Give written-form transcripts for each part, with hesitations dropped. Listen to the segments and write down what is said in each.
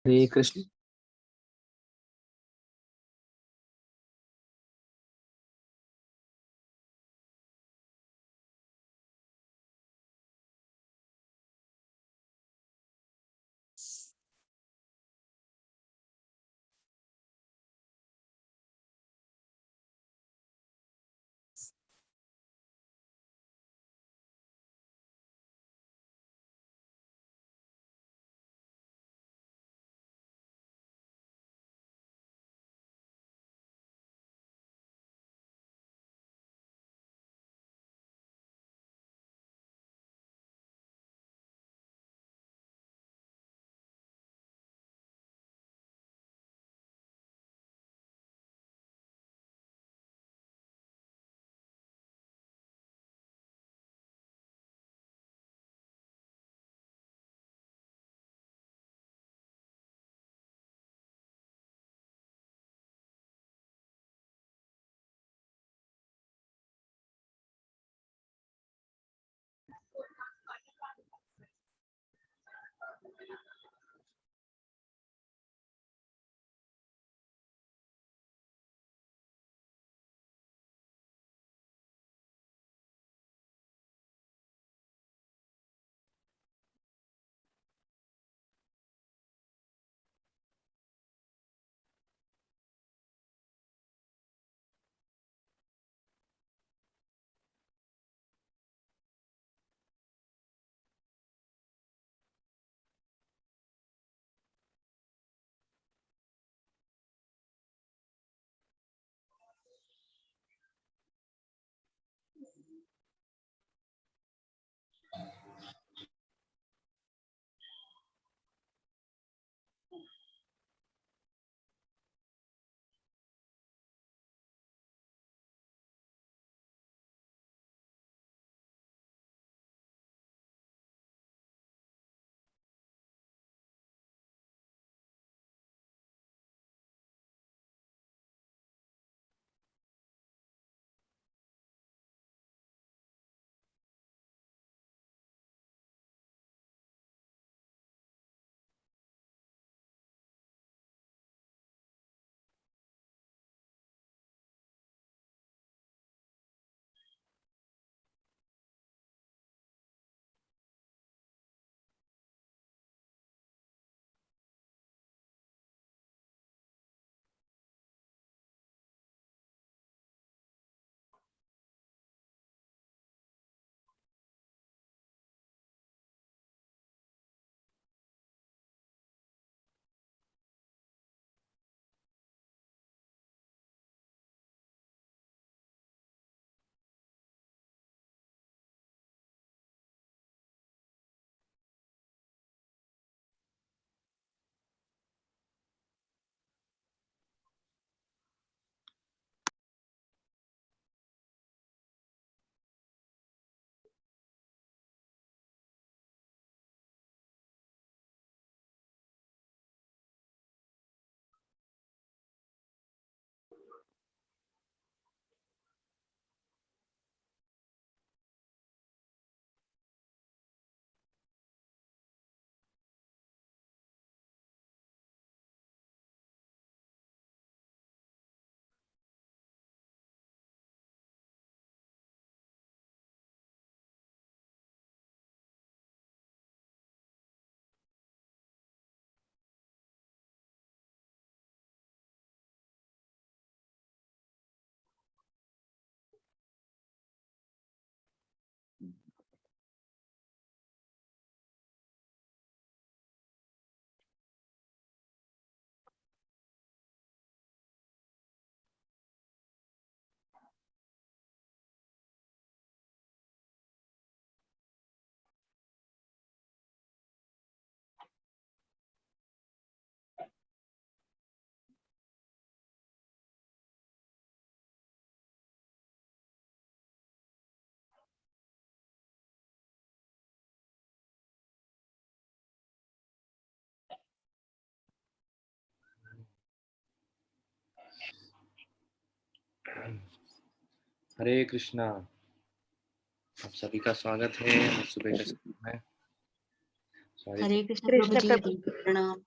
हरे कृष्ण। हरे कृष्णा। आप सभी का स्वागत है आज सुबह के समय में। हरे कृष्ण प्रभु जी, प्रणाम।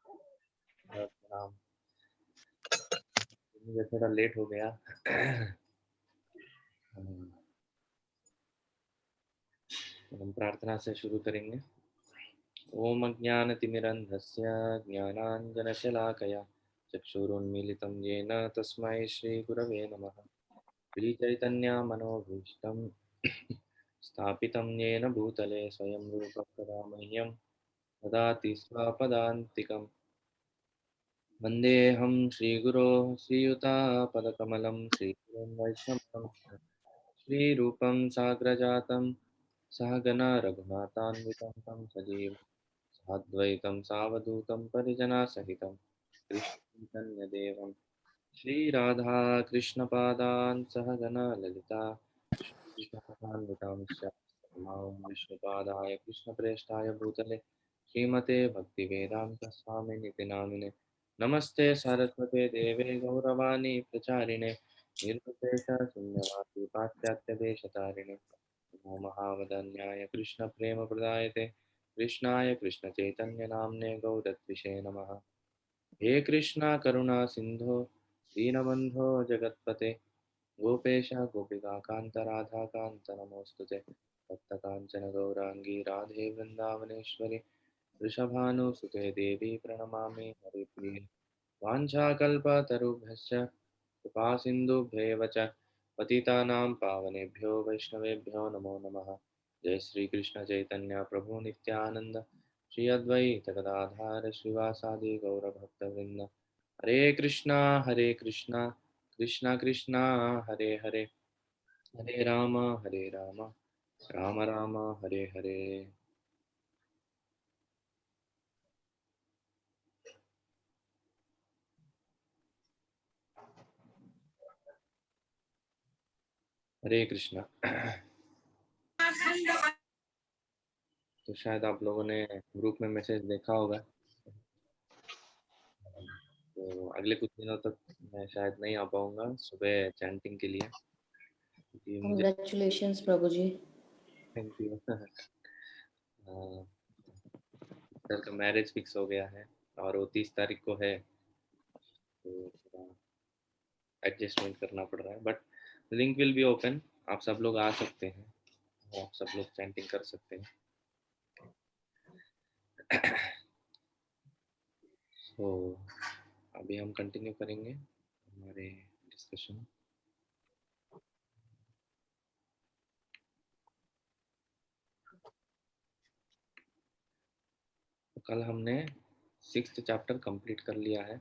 मुझे थोड़ा लेट हो गया। हम प्रार्थना से शुरू करेंगे। ओम अज्ञानतिमिरन्धस्य ज्ञानाञ्जनशलाकया चक्षुरुन्मीलितं येन तस्मै श्रीगुरवे नमः। श्रीचैतन्यमनोभीष्टं स्थापितं येन भूतले स्वयं रूपः कदा मह्यं ददाति स्वपदान्तिकम्। वन्देऽहं श्रीगुरोः श्रीयुतापदकमलं श्रीगुरुं वैष्णवं श्रीरूपं साग्रजातं सहगना रघुनाथान्वितं तं सजीवं साद्वैतं सावधूतं परिजनासहितं कृष्णचैतन्यदेवं श्रीराधाकृष्णपादान् सहगना ललिता श्रीकृष्णकथान्वितांश्च मां विष्णुपादाय कृष्णप्रेष्ठाय भूतले श्रीमते भक्तिवेदान्तस्वामिनिति नामिने नमस्ते सरस्वते देवे गौरवाणी प्रचारिणे निर्विशेषशून्यवादी पाश्चात्यदेशतारिणे नमो महावदन्याय कृष्णप्रेमप्रदायते कृष्णाय कृष्णचैतन्यनाम्ने गौरत्विषे नमः। हे कृष्णा करुणा सिंधो दीनबंधो जगत्पते गोपेश गोपिकान्त राधाकान्त नमोस्तुते तप्तकाञ्चन गौरांगी राधे वृन्दावनेश्वरि वृषभानुसुते देवी प्रणमामि हरिप्रिये वाञ्छाकल्पतरुभ्यश्च कृपासिन्धुभ्येव च पतितानां पावनेभ्यो वैष्णवेभ्यो नमो नमः। जय श्री कृष्ण चैतन्य प्रभु नित्यानंद श्री अद्वैत गदाधार श्रीवासादि गौरभक्तवृंद। हरे कृष्णा कृष्णा कृष्णा हरे हरे हरे राम राम राम हरे हरे। हरे कृष्णा। तो शायद आप लोगों ने ग्रुप में मैसेज देखा होगा। तो अगले कुछ दिनों तक मैं शायद नहीं आ पाऊंगा सुबह चैंटिंग के लिए, क्योंकि मुझे Congratulations, Prabhuji. Thank you. Sir का मैरिज फिक्स हो गया है और वो 30 तारीख को है, तो थोड़ा एडजस्टमेंट करना पड़ रहा है, but link will be open. आप सब लोग आ सकते हैं, आप सब लोग चैंटिंग कर सकते हैं। तो अभी हम कंटिन्यू करेंगे हमारे डिस्कशन। तो कल हमने 6th चैप्टर कंप्लीट कर लिया है।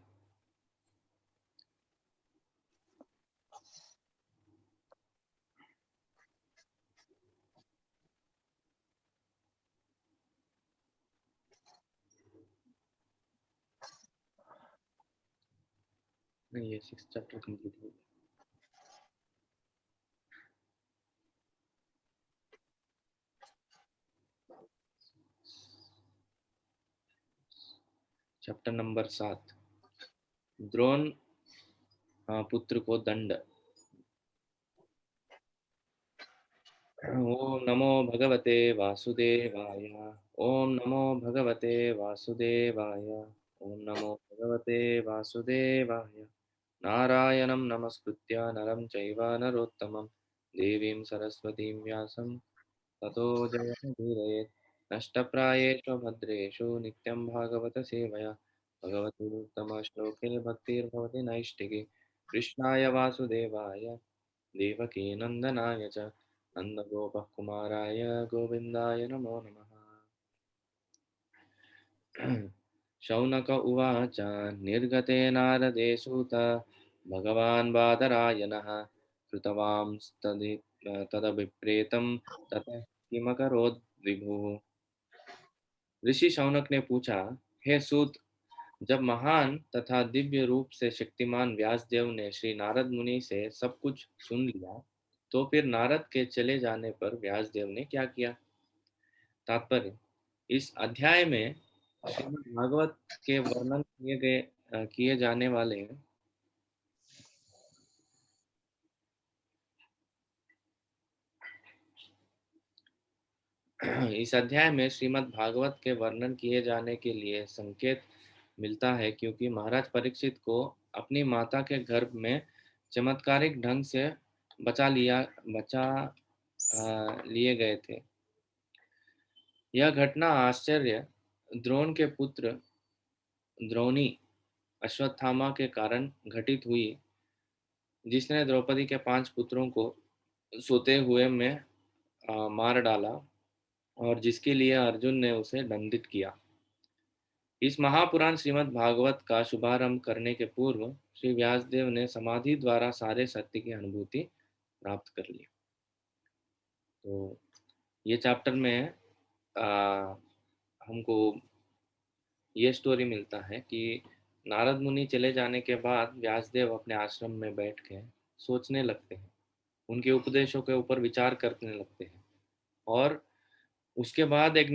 नहीं, ये 6th चैप्टर कंप्लीट हो गया। चैप्टर नंबर 7, द्रोण पुत्र को दंड। ओम नमो भगवते वासुदेवाय। ओम नमो भगवते वासुदेवाय। ओम नमो भगवते वासुदेवाय। नारायणं नमस्कृत्य नरं चैव नरोत्तमं देवीं सरस्वतीं व्यासं ततो जयमुदीरयेत्। नष्टप्रायेषु भद्रेषु नित्यं भागवत सेवया भगवतीरुत्तमश्लोके भक्तिर्भवति नैष्टिकी। कृष्णाय वासुदेवाय देवकीनन्दनाय च नन्दगोपकुमाराय गोविन्दाय नमो नमः। शौनक उवाच निर्गते नारदे सूत भगवान् बादरायणः तदभिप्रेतं ततः किमकरोद् विभुः। ऋषि शौनक ने पूछा, हे सूत, जब महान तथा दिव्य रूप से शक्तिमान व्यासदेव ने श्री नारद मुनि से सब कुछ सुन लिया, तो फिर नारद के चले जाने पर व्यासदेव ने क्या किया। तात्पर्य, इस अध्याय में श्रीमद् भागवत के वर्णन किए जाने वाले इस अध्याय में श्रीमद् भागवत के वर्णन किए जाने के लिए संकेत मिलता है, क्योंकि महाराज परीक्षित को अपनी माता के गर्भ में चमत्कारिक ढंग से बचा लिए गए थे। यह घटना आश्चर्य द्रोण के पुत्र द्रोणी अश्वत्थामा के कारण घटित हुई, जिसने द्रौपदी के 5 पुत्रों को सोते हुए में मार डाला और जिसके लिए अर्जुन ने उसे दंडित किया। इस महापुराण श्रीमद् भागवत का शुभारंभ करने के पूर्व श्री व्यासदेव ने समाधि द्वारा सारे सत्य की अनुभूति प्राप्त कर ली। तो ये चैप्टर में हमको ये स्टोरी मिलता है कि नारद मुनि चले जाने के बाद व्यासदेव अपने आश्रम में बैठ के सोचने लगते हैं, उनके उपदेशों के ऊपर विचार करने लगते हैं और उसके बाद एक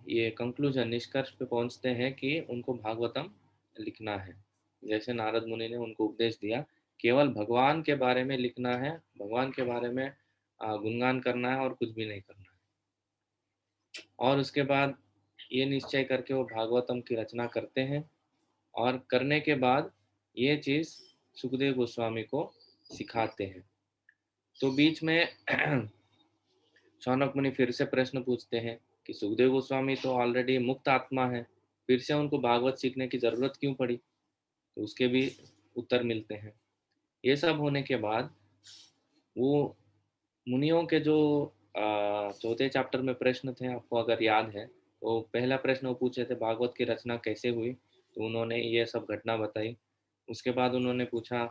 ये कंक्लूजन निष्कर्ष पे पहुंचते हैं कि उनको भागवतम लिखना है। जैसे नारद मुनि ने उनको उपदेश दिया, केवल भगवान के बारे में लिखना है, भगवान के बारे में गुणगान करना है और कुछ भी नहीं करना है। और उसके बाद ये निश्चय करके वो भागवतम की रचना करते हैं और करने के बाद ये चीज़ सुखदेव गोस्वामी को सिखाते हैं। तो बीच में शौनक मुनि फिर से प्रश्न पूछते हैं कि सुखदेव गोस्वामी तो ऑलरेडी मुक्त आत्मा है, फिर से उनको भागवत सीखने की जरूरत क्यों पड़ी? तो उसके भी उत्तर मिलते हैं। ये सब होने के बाद वो मुनियों के जो चौथे चैप्टर में प्रश्न थे, आपको अगर याद है, तो पहला प्रश्न वो पूछे थे भागवत की रचना कैसे हुई, तो उन्होंने ये सब घटना बताई। उसके बाद उन्होंने पूछा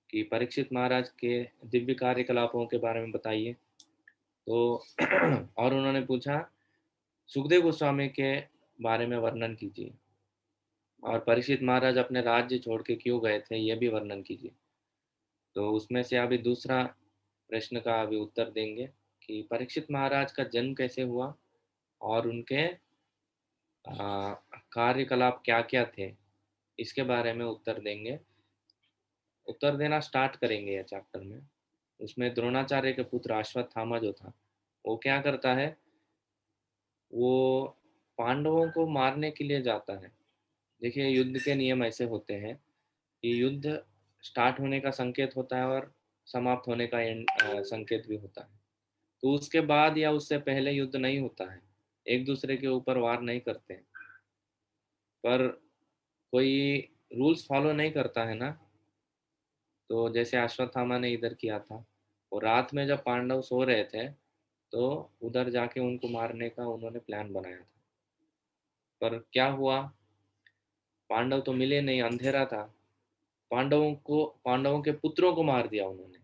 कि परीक्षित महाराज के दिव्य कार्यकलापों के बारे में बताइए। तो और उन्होंने पूछा सुखदेव गोस्वामी के बारे में वर्णन कीजिए और परीक्षित महाराज अपने राज्य छोड़ के क्यों गए थे ये भी वर्णन कीजिए। तो उसमें से अभी दूसरा प्रश्न का अभी उत्तर देंगे कि परीक्षित महाराज का जन्म कैसे हुआ और उनके कार्यकलाप क्या क्या थे, इसके बारे में उत्तर देंगे। उत्तर देना स्टार्ट करेंगे ये चैप्टर में। उसमें द्रोणाचार्य के पुत्र अश्वत्थामा जो था, वो क्या करता है, वो पांडवों को मारने के लिए जाता है। देखिए युद्ध के नियम ऐसे होते हैं कि युद्ध स्टार्ट होने का संकेत होता है और समाप्त होने का संकेत भी होता है। तो उसके बाद या उससे पहले युद्ध नहीं होता है, एक दूसरे के ऊपर वार नहीं करते हैं। पर कोई रूल्स फॉलो नहीं करता है ना, तो जैसे अश्वत्थामा ने इधर किया था। और रात में जब पांडव सो रहे थे तो उधर जाके उनको मारने का उन्होंने प्लान बनाया था। पर क्या हुआ, पांडव तो मिले नहीं, अंधेरा था। पांडवों के पुत्रों को मार दिया उन्होंने।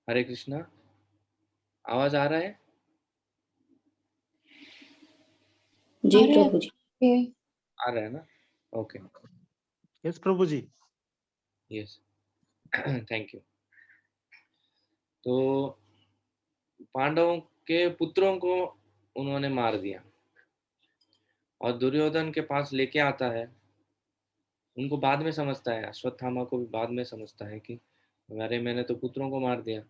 हरे कृष्णा, आवाज आ रहा है? जी प्रभु जी। आ रहा है ना? ओके। यस प्रभु जी। Yes, thank you. तो पांडवों के पुत्रों को उन्होंने मार दिया और दुर्योधन के पास लेके आता है। उनको बाद में समझता है, अश्वत्थामा को भी बाद में समझता है कि अरे मैंने तो पुत्रों को मार दिया।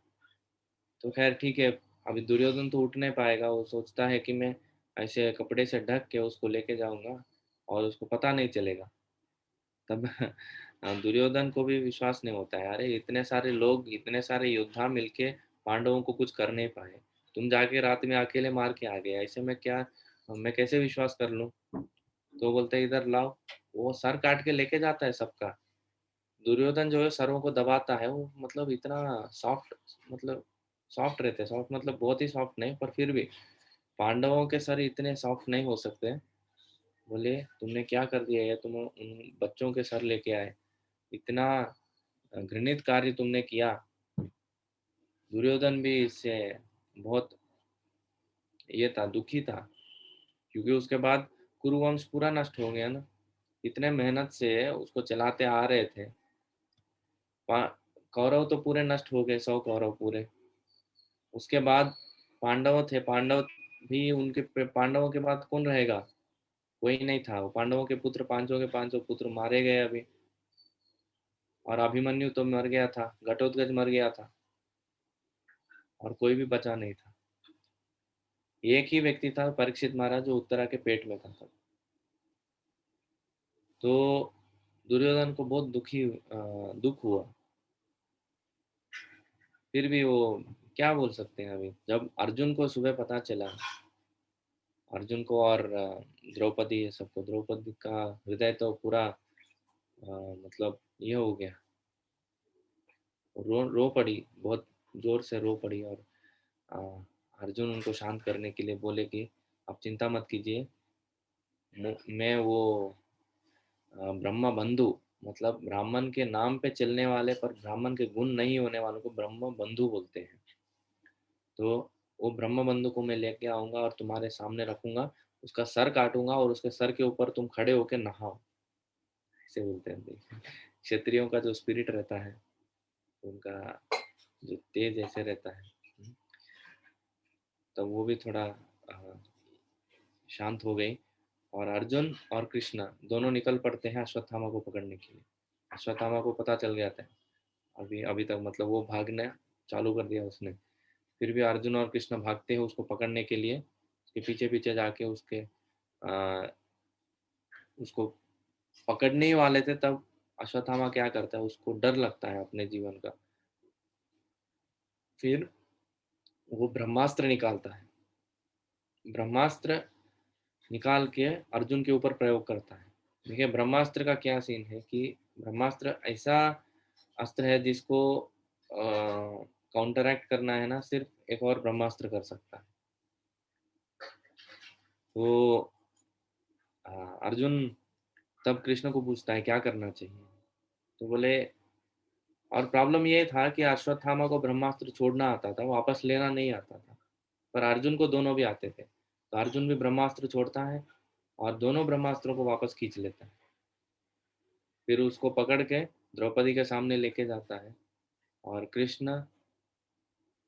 तो खैर ठीक है, अभी दुर्योधन तो उठ नहीं पाएगा। वो सोचता है कि मैं ऐसे कपड़े से ढक के उसको लेके जाऊंगा और उसको पता नहीं चलेगा। तब दुर्योधन को भी विश्वास नहीं होता है, अरे इतने सारे लोग, इतने सारे योद्धा मिलके पांडवों को कुछ कर नहीं पाए, तुम जाके रात में अकेले मार के आ गए, ऐसे में क्या, मैं कैसे विश्वास कर लूं? तो बोलते हैं इधर लाओ। वो सर काट के लेके जाता है सबका। दुर्योधन जो है सरों को दबाता है, वो मतलब इतना सॉफ्ट, मतलब सॉफ्ट रहते, सॉफ्ट मतलब बहुत ही सॉफ्ट नहीं, पर फिर भी पांडवों के सर इतने सॉफ्ट नहीं हो सकते। बोले तुमने क्या कर दिया है, तुम उन बच्चों के सर लेके आए, इतना घृणित कार्य तुमने किया। दुर्योधन भी इससे बहुत ये था, दुखी था, क्योंकि उसके बाद कुरुवंश पूरा नष्ट हो गया ना। इतने मेहनत से उसको चलाते आ रहे थे। कौरव तो पूरे नष्ट हो गए, 100 कौरव पूरे। उसके बाद पांडव थे, पांडव भी उनके पांडवों के बाद कौन रहेगा? कोई नहीं था। वो पांडवों के पुत्र, पांचों के पांचों पुत्र मारे गए अभी। और अभिमन्यु तो मर गया था, घटोत्कच मर गया था और कोई भी बचा नहीं था। एक ही व्यक्ति था परीक्षित महाराज जो उत्तरा के पेट में था तब। तो दुर्योधन को बहुत दुख हुआ। फिर भी वो क्या बोल सकते हैं अभी, जब अर्जुन को सुबह पता चला, अर्जुन को और द्रौपदी, ये सबको, द्रौपदी का हृदय तो पूरा मतलब ये हो गया, रो पड़ी, बहुत जोर से रो पड़ी। और अर्जुन उनको शांत करने के लिए बोले कि आप चिंता मत कीजिए, मैं वो ब्रह्मा बंधु, मतलब ब्राह्मण के नाम पे चलने वाले पर ब्राह्मण के गुण नहीं होने वालों को ब्रह्म बंधु बोलते हैं। तो वो ब्रह्म बंधु को मैं लेके आऊंगा और तुम्हारे सामने रखूंगा, उसका सर काटूंगा और उसके सर के ऊपर तुम खड़े होके नहाओ, ऐसे बोलते हैं। देखिए, क्षत्रियों का जो स्पिरिट रहता है, उनका जो तेज ऐसे रहता है, तो वो भी थोड़ा शांत हो गई। और अर्जुन और कृष्ण दोनों निकल पड़ते हैं अश्वत्थामा को पकड़ने के लिए। अश्वत्थामा को पता चल गया था अभी अभी तक, मतलब वो भागना चालू कर दिया उसने। फिर भी अर्जुन और कृष्ण भागते हैं उसको पकड़ने के लिए, उसके पीछे पीछे जाके आ, उसको पकड़ने ही वाले थे। तब अश्वत्थामा क्या करता है, उसको डर लगता है अपने जीवन का। फिर वो ब्रह्मास्त्र निकालता है, ब्रह्मास्त्र निकाल के अर्जुन के ऊपर प्रयोग करता है। देखिए ब्रह्मास्त्र का क्या सीन है कि ब्रह्मास्त्र ऐसा अस्त्र है जिसको काउंटरैक्ट करना है ना, सिर्फ एक और ब्रह्मास्त्र कर सकता है। तो अर्जुन तब कृष्ण को पूछता है क्या करना चाहिए। तो बोले, और प्रॉब्लम ये था कि अश्वत्थामा को ब्रह्मास्त्र छोड़ना आता था, वापस लेना नहीं आता था। पर अर्जुन को दोनों भी आते थे, तो अर्जुन भी ब्रह्मास्त्र छोड़ता है और दोनों ब्रह्मास्त्रों को वापस खींच लेता है। फिर उसको पकड़ के द्रौपदी के सामने लेके जाता है। और कृष्ण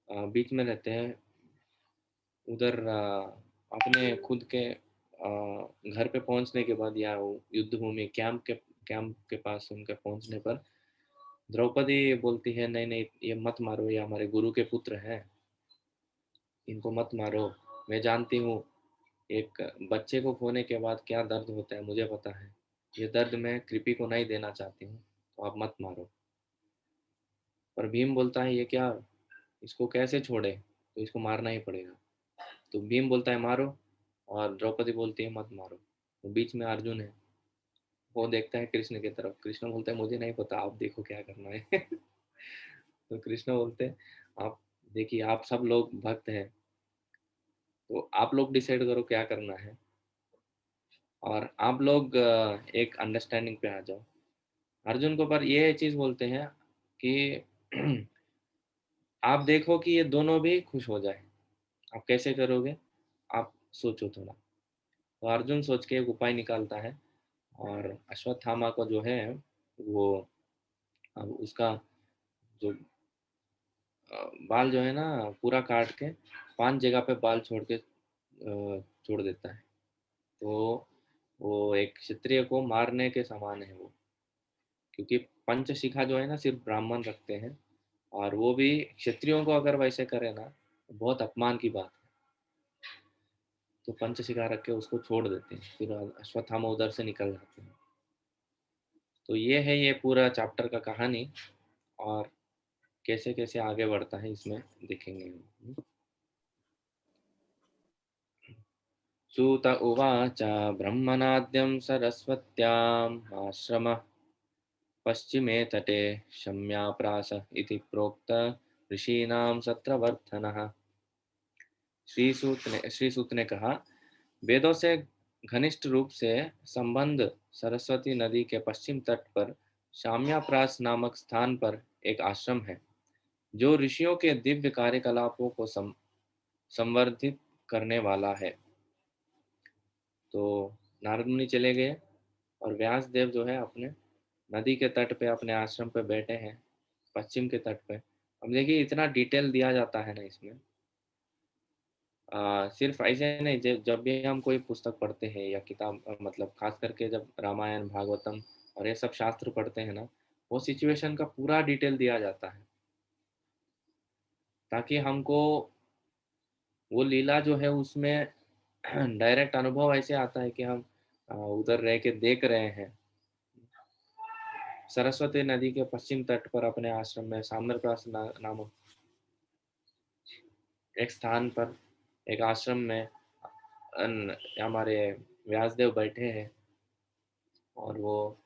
बीच में रहते हैं उधर, अपने खुद के घर पे पहुंचने के बाद, या वो युद्ध भूमि कैंप के पास उनके पहुंचने पर द्रौपदी बोलती है, नहीं नहीं ये मत मारो, ये हमारे गुरु के पुत्र हैं, इनको मत मारो। मैं जानती हूँ एक बच्चे को खोने के बाद क्या दर्द होता है, मुझे पता है। ये दर्द मैं कृपी को नहीं देना चाहती हूँ, तो आप मत मारो। पर भीम बोलता है ये क्या, इसको कैसे छोड़े, तो इसको मारना ही पड़ेगा। तो भीम बोलता है मारो, और द्रौपदी बोलती है मत मारो। तो बीच में अर्जुन है, वो देखता है कृष्ण की तरफ, कृष्ण बोलता है मुझे नहीं पता, आप देखो क्या करना है। तो कृष्ण बोलते हैं, आप देखिए, आप सब लोग भक्त हैं, तो आप लोग डिसाइड करो क्या करना है, और आप लोग एक अंडरस्टैंडिंग पे आ जाओ। अर्जुन को पर ये चीज बोलते हैं कि आप देखो कि ये दोनों भी खुश हो जाए, आप कैसे करोगे, आप सोचो थोड़ा। तो अर्जुन सोच के एक उपाय निकालता है, और अश्वत्थामा को जो है वो, अब उसका जो बाल जो है ना पूरा काट के 5 जगह पे बाल छोड़ देता है। तो वो एक क्षत्रिय को मारने के समान है वो, क्योंकि पंचशिखा जो है ना सिर्फ ब्राह्मण रखते हैं, और वो भी क्षत्रियों को अगर वैसे करे ना तो बहुत अपमान की बात है। तो पंचशिखा रख के उसको छोड़ देते हैं, फिर अश्वत्थामा उधर से निकल जाते हैं। तो ये है ये पूरा चैप्टर का कहानी, और कैसे कैसे आगे बढ़ता है इसमें देखेंगे हम। सूत उवाच ब्रह्मणाद्यं सरस्वत्याम् आश्रमः पश्चिमे तटे शम्याप्रास इति प्रोक्त ऋषीणां सत्रवर्धनः। श्री सूत ने कहा, वेदों से घनिष्ठ रूप से संबंध सरस्वती नदी के पश्चिम तट पर शाम्याप्रास नामक स्थान पर एक आश्रम है, जो ऋषियों के दिव्य कार्यकलापों को संवर्धित करने वाला है। तो नारद मुनि चले गए, और व्यास देव जो है अपने नदी के तट पे अपने आश्रम पे बैठे हैं, पश्चिम के तट पे। अब देखिए इतना डिटेल दिया जाता है ना इसमें, सिर्फ ऐसे नहीं, जब भी हम कोई पुस्तक पढ़ते हैं या किताब, मतलब खास करके जब रामायण भागवतम और ये सब शास्त्र पढ़ते हैं ना, वो सिचुएशन का पूरा डिटेल दिया जाता है, ताकि हमको वो लीला जो है उसमें डायरेक्ट अनुभव ऐसे आता है कि हम उधर रह के देख रहे हैं। सरस्वती नदी के पश्चिम तट पर अपने आश्रम में साम्रप्रास नामक एक स्थान पर, एक आश्रम में हमारे व्यासदेव बैठे हैं और वो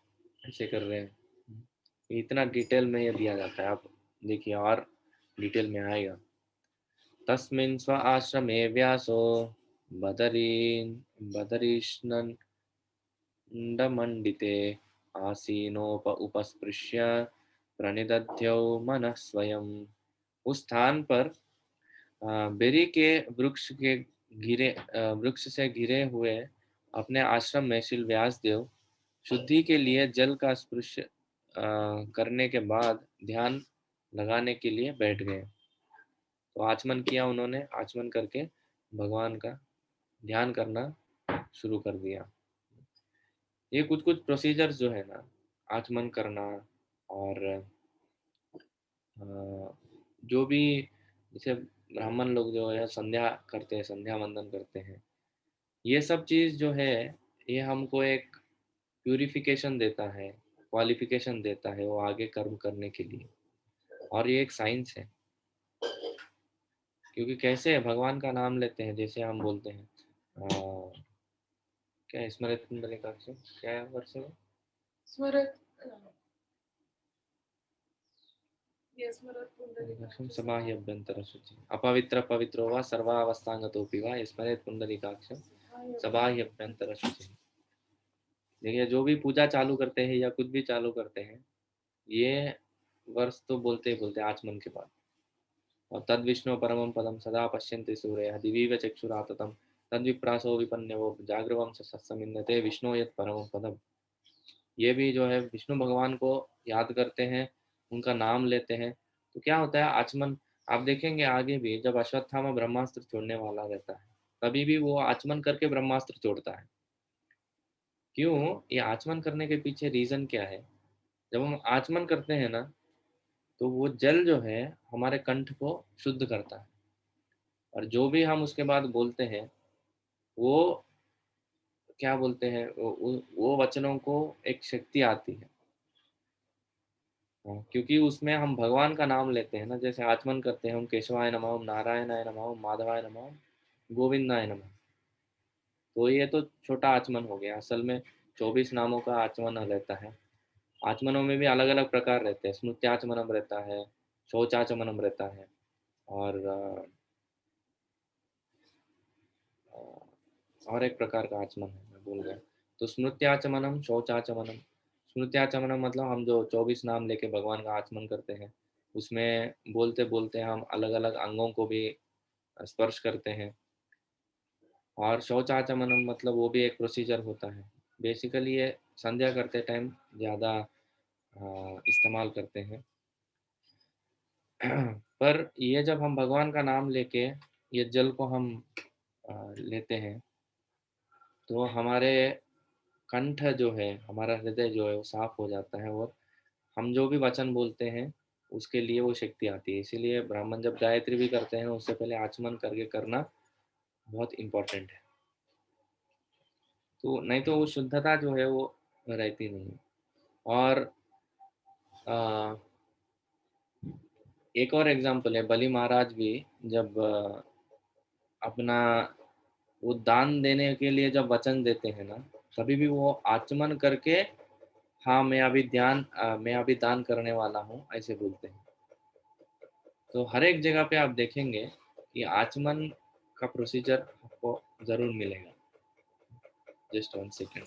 ऐसे कर रहे हैं। इतना डिटेल में ये दिया जाता है, आप देखिए और डिटेल में आएगा। तस्मिन् स्व आश्रमे व्यासो बदरीन् बदरीष्णन्डमण्डिते आसीनोप उपस्पृश्य प्रणिदध्यौ मनः स्वयं। उस स्थान पर बेरी के वृक्ष से घिरे हुए अपने आश्रम में श्री व्यासदेव शुद्धि के लिए जल का स्पर्श करने के बाद ध्यान लगाने के लिए बैठ गए। तो आचमन किया उन्होंने, आचमन करके भगवान का ध्यान करना शुरू कर दिया। ये कुछ कुछ प्रोसीजर्स जो है ना, आचमन करना और जो भी जैसे ब्राह्मण लोग जो है संध्या करते हैं, संध्या वंदन करते हैं, ये सब चीज़ जो है ये हमको एक प्यूरिफिकेशन देता है, क्वालिफिकेशन देता है वो आगे कर्म करने के लिए। और ये एक साइंस है, क्योंकि कैसे भगवान का नाम लेते हैं, जैसे हम बोलते हैं क्या स्मृत पुंडरीकाक्ष, क्या है वर्ष में स्मरत ये स्मरत पुंडरीकाक्ष सबाह्यभ्यंतर शुचि अपवित्र पवित्रो वा सर्वावस्थांगतोपि वा स्मरेत पुंडरीकाक्षं सबाह्यभ्यंतर शुचि। देखिए जो भी पूजा चालू करते हैं या कुछ भी चालू करते हैं, ये वर्ष तो बोलते ही बोलते हैं आचमन के बाद। और तद विष्णु परमं पदम सदा पश्यन्ति सूर्यः दिवीव चक्षुराततं तद्विप्रासो विपन्यवो जागृवंश सत्समिन्नते विष्णु यत् परमं पदम। ये भी जो है विष्णु भगवान को याद करते हैं, उनका नाम लेते हैं, तो क्या होता है आचमन। आप देखेंगे आगे भी जब अश्वत्थामा ब्रह्मास्त्र छोड़ने वाला रहता है, तभी भी वो आचमन करके ब्रह्मास्त्र छोड़ता है। क्यों? ये आचमन करने के पीछे रीजन क्या है? जब हम आचमन करते हैं ना, तो वो जल जो है हमारे कंठ को शुद्ध करता है, और जो भी हम उसके बाद बोलते हैं वो क्या बोलते हैं, वो वचनों को एक शक्ति आती है। हाँ, क्योंकि उसमें हम भगवान का नाम लेते हैं ना, जैसे आचमन करते हैं हम केशवाय नमः, ओम नारायणाय नमः, ओम माधवाय नमः, ओम गोविंदाय नमः। तो ये तो छोटा आचमन हो गया, असल में 24 नामों का आचमन रहता है। आचमनों में भी अलग अलग प्रकार रहते हैं, स्मृत्याचमनम रहता है, शौचाचमनम रहता है, और और एक प्रकार का आचमन है, मैं भूल गया। तो स्मृत्याचमनम, शौचाचमनम। स्मृत्याचमनम मतलब हम जो 24 नाम लेके भगवान का आचमन करते हैं, उसमें बोलते बोलते हम अलग अलग अंगों को भी स्पर्श करते हैं। और शौचाचमनम मतलब वो भी एक प्रोसीजर होता है। बेसिकली ये संध्या करते टाइम ज़्यादा इस्तेमाल करते हैं। पर ये जब हम भगवान का नाम लेके ये जल को हम लेते हैं, तो हमारे कंठ जो है, हमारा हृदय जो है वो साफ हो जाता है, और हम जो भी वचन बोलते हैं उसके लिए वो शक्ति आती है। इसीलिए ब्राह्मण जब गायत्री भी करते हैं उससे पहले आचमन करके करना बहुत इम्पोर्टेंट है। तो नहीं तो वो शुद्धता जो है वो रहती नहीं। और आ, एक और एग्जाम्पल है, बलि महाराज भी जब अपना वो दान देने के लिए जब वचन देते हैं ना, तभी भी वो आचमन करके हाँ मैं अभी दान करने वाला हूँ ऐसे बोलते हैं। तो हर एक जगह पे आप देखेंगे कि आचमन का प्रोसीजर आपको जरूर मिलेगा। Just 1 second.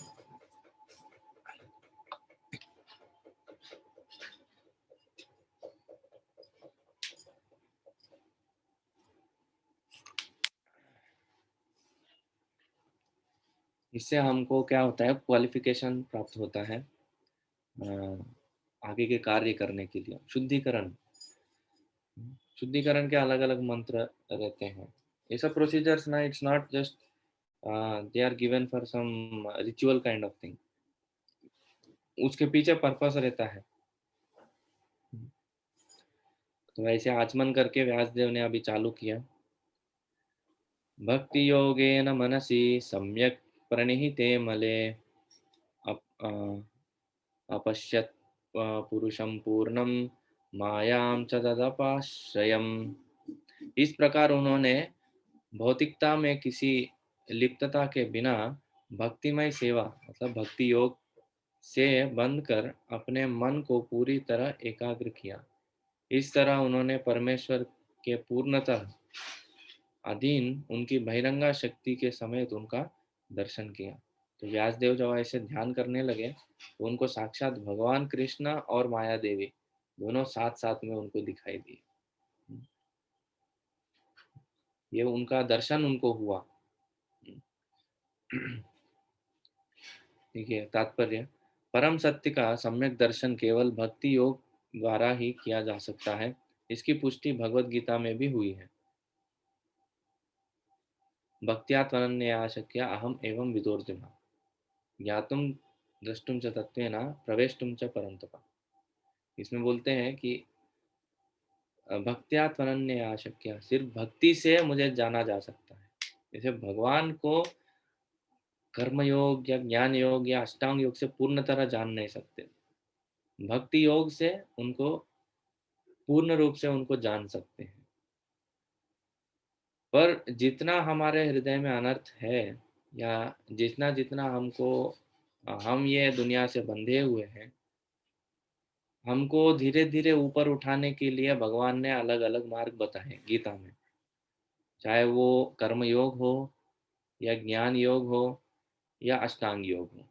इससे हमको क्या होता है, क्वालिफिकेशन प्राप्त होता है आगे के कार्य करने के लिए। शुद्धिकरण, शुद्धिकरण के अलग अलग मंत्र रहते हैं। ये सब प्रोसीजर्स ना, it's not just they are given for some ritual kind of thing. उसके पीछे पर्पस रहता है। तो ऐसे आचमन करके व्यासदेव ने अभी चालू किया। भक्ति योगेन मनसि सम्यक् प्रणिहिते मले अपश्यत् पुरुषं पूर्णं मायां च तदपाश्रयम्। इस प्रकार उन्होंने भौतिकता में किसी लिप्तता के बिना भक्तिमय सेवा मतलब भक्ति योग से बंध कर अपने मन को पूरी तरह एकाग्र किया। इस तरह उन्होंने परमेश्वर के पूर्णतः अधीन उनकी बहिरंगा शक्ति के समेत उनका दर्शन किया। तो व्यासदेव जब ऐसे ध्यान करने लगे तो उनको साक्षात भगवान कृष्ण और माया देवी दोनों साथ साथ में उनको दिखाई दिए। ये उनका दर्शन उनको हुआ। ठीक है, तात्पर्य परम सत्य का सम्यक दर्शन केवल भक्ति योग द्वारा ही किया जा सकता है। इसकी पुष्टि भगवत गीता में भी हुई है। भक्त्या त्वनन्या शक्या अहम एवं विदोर्जुन ज्ञातुम द्रष्टुम च तत्वेन प्रवेष्टुम च परन्तप। इसमें बोलते हैं कि भक्त्या त्वनन्या शक्या, सिर्फ भक्ति से मुझे जाना जा सकता है। जैसे भगवान को कर्म योग या ज्ञान योग या अष्टांग योग से पूर्ण तरह जान नहीं सकते, भक्ति योग से उनको पूर्ण रूप से उनको जान सकते हैं। पर जितना हमारे हृदय में अनर्थ है या जितना जितना हमको हम ये दुनिया से बंधे हुए हैं, हमको धीरे धीरे ऊपर उठाने के लिए भगवान ने अलग अलग मार्ग बताए गीता में, चाहे वो कर्म योग हो या ज्ञान योग हो या अष्टांग योग हो।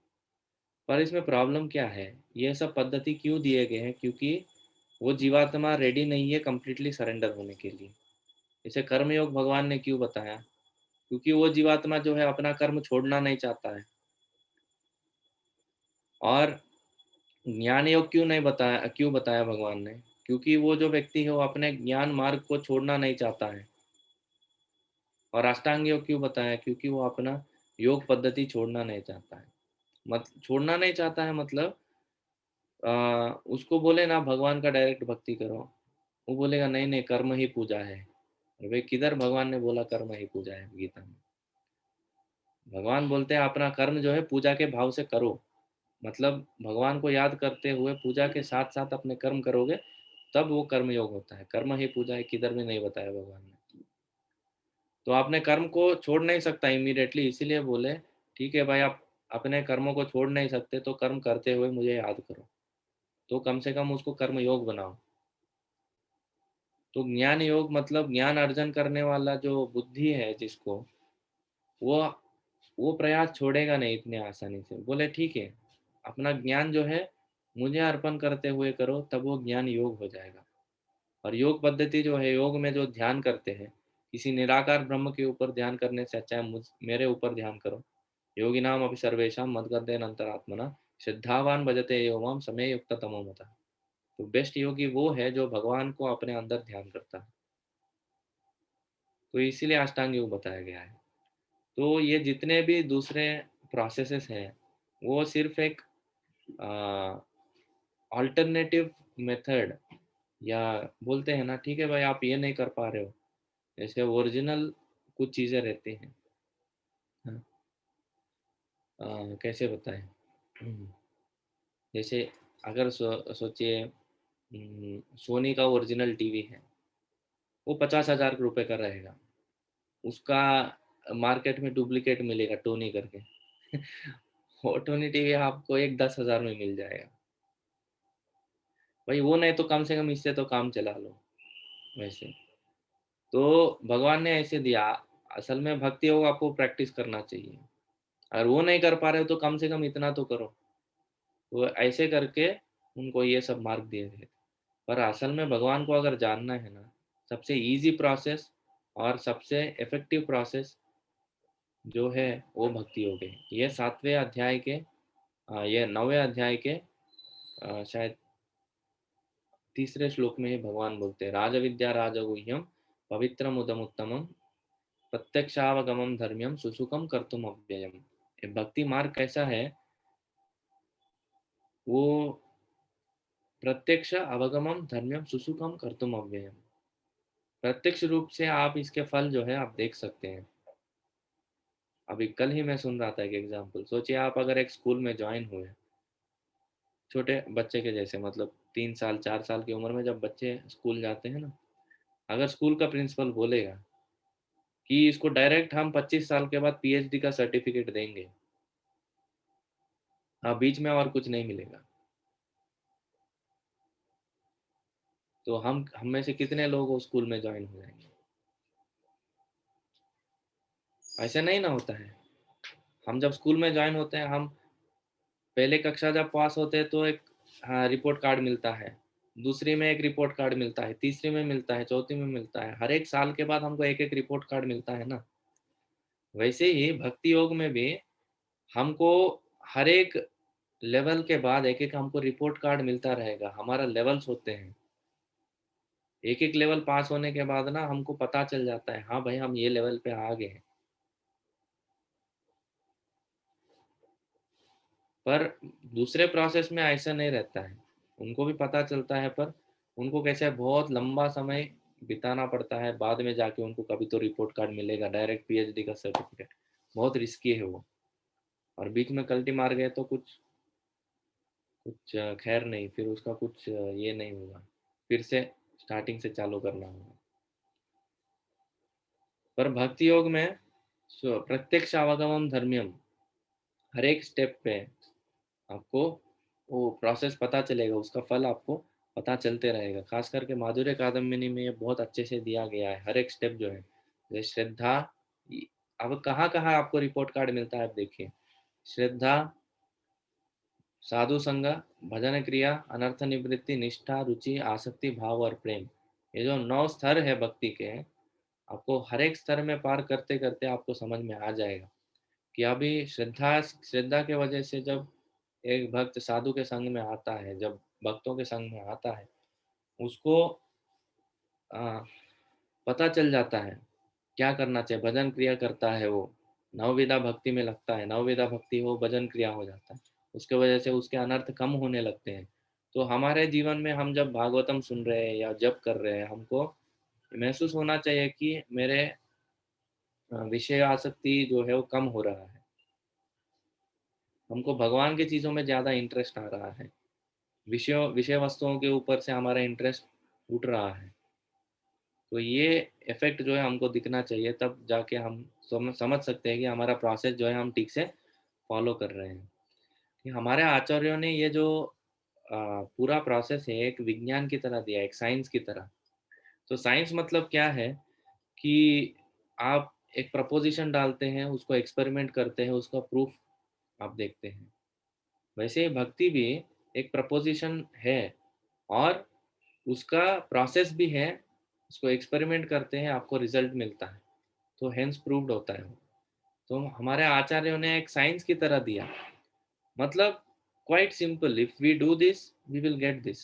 पर इसमें प्रॉब्लम क्या है, ये सब पद्धति क्यों दिए गए हैं? क्योंकि वो जीवात्मा रेडी नहीं है कंप्लीटली सरेंडर होने के लिए। इसे कर्मयोग भगवान ने क्यों बताया? क्योंकि वो जीवात्मा जो है अपना कर्म छोड़ना नहीं चाहता है। और ज्ञान योग क्यों नहीं बताया, क्यों बताया भगवान ने? क्योंकि वो जो व्यक्ति है वो अपने ज्ञान मार्ग को छोड़ना नहीं चाहता है। और अष्टांग योग क्यों बताया? क्योंकि वो अपना योग पद्धति छोड़ना नहीं चाहता है। छोड़ना नहीं चाहता है मतलब उसको बोले ना भगवान का डायरेक्ट भक्ति करो, वो बोलेगा नहीं नहीं कर्म ही पूजा है। वे किधर भगवान ने बोला कर्म ही पूजा है गीता में? भगवान बोलते हैं अपना कर्म जो है पूजा के भाव से करो। मतलब भगवान को याद करते हुए पूजा के साथ साथ अपने कर्म करोगे तब वो कर्म योग होता है। कर्म ही पूजा है किधर भी नहीं बताया भगवान ने। तो आपने कर्म को छोड़ नहीं सकता इमीडिएटली, इसीलिए बोले ठीक है भाई, आप अपने कर्मों को छोड़ नहीं सकते तो कर्म करते हुए मुझे याद करो, तो कम से कम उसको कर्म योग बनाओ। तो ज्ञान योग मतलब ज्ञान अर्जन करने वाला जो बुद्धि है जिसको, वो वो प्रयास छोड़ेगा नहीं इतने आसानी से। बोले ठीक है, अपना ज्ञान जो है मुझे अर्पण करते हुए करो, तब वो ज्ञान योग हो जाएगा। और योग पद्धति जो है, योग में जो ध्यान करते हैं किसी निराकार ब्रह्म के ऊपर ध्यान करने से अच्छा है मेरे ऊपर ध्यान करो। योगी नाम अभी सर्वेशम मदगतेन अंतरात्मना श्रद्धावान भजते यो माम समय युक्त तमो मता। तो बेस्ट योगी वो है जो भगवान को अपने अंदर ध्यान करता है। तो इसीलिए अष्टांग योग बताया गया है। तो ये जितने भी दूसरे प्रोसेसेस हैं वो सिर्फ एक अल्टरनेटिव मेथड, या बोलते हैं ना ठीक है भाई आप ये नहीं कर पा रहे हो, जैसे ओरिजिनल कुछ चीज़ें रहती हैं। हाँ, कैसे बताएं? जैसे अगर सोचिए सोनी का ओरिजिनल टीवी है, वो 50,000 रुपये का रहेगा। उसका मार्केट में डुप्लीकेट मिलेगा टोनी करके। वो टोनी टीवी आपको एक 10,000 में मिल जाएगा। भाई वो नहीं तो कम से कम इससे तो काम चला लो। वैसे तो भगवान ने ऐसे दिया। असल में भक्ति योग आपको प्रैक्टिस करना चाहिए, अगर वो नहीं कर पा रहे हो तो कम से कम इतना तो करो। तो ऐसे करके उनको ये सब मार्ग दिए थे। पर असल में भगवान को अगर जानना है ना, सबसे इजी प्रोसेस और सबसे इफेक्टिव प्रोसेस जो है वो भक्ति योग है। ये 7वें अध्याय के ये 9वें अध्याय के शायद तीसरे श्लोक में ही भगवान बोलते हैं, राजविद्या राजगुह्यम पवित्र मुदम उत्तमम प्रत्यक्षावगमम धर्म्यम सुसुखम कर्तुम अव्ययम। ये भक्ति मार्ग कैसा है? वो प्रत्यक्ष अवगमम धर्म्यम सुसुखम कर्तुम अव्ययम। प्रत्यक्ष रूप से आप इसके फल जो है आप देख सकते हैं। अभी कल ही मैं सुन रहा था एक एग्जाम्पल। सोचिए आप अगर एक स्कूल में ज्वाइन हुए, छोटे बच्चे के जैसे, मतलब 3 साल 4 साल की उम्र में जब बच्चे स्कूल जाते हैं ना, अगर स्कूल का प्रिंसिपल बोलेगा कि इसको डायरेक्ट हम 25 साल के बाद पीएचडी का सर्टिफिकेट देंगे, हाँ बीच में और कुछ नहीं मिलेगा, तो हम में से कितने लोग उस स्कूल में ज्वाइन हो जाएंगे? ऐसा नहीं ना होता है। हम जब स्कूल में ज्वाइन होते हैं, हम पहले कक्षा जब पास होते हैं तो एक, हाँ, रिपोर्ट कार्ड मिलता है, दूसरी में एक रिपोर्ट कार्ड मिलता है, तीसरी में मिलता है, चौथी में मिलता है, हर एक साल के बाद हमको एक एक रिपोर्ट कार्ड मिलता है ना। वैसे ही भक्ति योग में भी हमको हर एक लेवल के बाद एक एक हमको रिपोर्ट कार्ड मिलता रहेगा। हमारा लेवल्स होते हैं, एक एक लेवल पास होने के बाद ना हमको पता चल जाता है, हाँ भाई हम ये लेवल पे आ गए हैं। पर दूसरे प्रोसेस में ऐसा नहीं रहता है, उनको भी पता चलता है, पर उनको कैसे बहुत लंबा समय बिताना पड़ता है, बाद में जाके उनको कभी तो रिपोर्ट कार्ड मिलेगा, डायरेक्ट पीएचडी का सर्टिफिकेट। बहुत रिस्की है वो, और बीच में कल्टी मार गए तो कुछ कुछ खैर नहीं, फिर उसका कुछ ये नहीं होगा, फिर से स्टार्टिंग से चालू करना होगा। पर भक्ति योग में प्रत्यक्ष अवगमन धर्म्यम, हर एक स्टेप पे आपको वो प्रोसेस पता चलेगा, उसका फल आपको पता चलते रहेगा। खास करके माधुर्य कादम्बिनी में ये बहुत अच्छे से दिया गया है, हर एक स्टेप जो है। जैसे श्रद्धा, अब कहाँ कहाँ आपको रिपोर्ट कार्ड मिलता है, आप देखिए। श्रद्धा, साधु संग, भजन क्रिया, अनर्थ निवृत्ति, निष्ठा, रुचि, आसक्ति, भाव और प्रेम, ये जो 9 स्तर है भक्ति के, आपको हर एक स्तर में पार करते करते आपको समझ में आ जाएगा कि अभी श्रद्धा श्रद्धा के वजह से जब एक भक्त साधु के संग में आता है, जब भक्तों के संग में आता है, उसको आ, पता चल जाता है क्या करना चाहिए, भजन क्रिया करता है वो, नवविधा भक्ति में लगता है, नवविधा भक्ति हो भजन क्रिया हो जाता है, उसके वजह से उसके अनर्थ कम होने लगते हैं। तो हमारे जीवन में हम जब भागवतम सुन रहे हैं या जप कर रहे हैं, हमको महसूस होना चाहिए कि मेरे विषय आसक्ति जो है वो कम हो रहा है, हमको भगवान की चीज़ों में ज़्यादा इंटरेस्ट आ रहा है, विषयों विषय वस्तुओं के ऊपर से हमारा इंटरेस्ट उठ रहा है। तो ये इफेक्ट जो है हमको दिखना चाहिए, तब जाके हम समझ सकते हैं कि हमारा प्रोसेस जो है हम ठीक से फॉलो कर रहे हैं। कि हमारे आचार्यों ने ये जो पूरा प्रोसेस है एक विज्ञान की तरह दिया, एक साइंस की तरह। तो साइंस मतलब क्या है कि आप एक प्रपोजिशन डालते हैं, उसको एक्सपेरिमेंट करते हैं, उसका प्रूफ आप देखते हैं। वैसे ही भक्ति भी एक प्रपोजिशन है, और उसका प्रोसेस भी है, उसको एक्सपेरिमेंट करते हैं, आपको रिजल्ट मिलता है, तो हेंस प्रूव्ड होता है वो। तो हमारे आचार्यों ने एक साइंस की तरह दिया, मतलब quite simple, if we do this we will get this.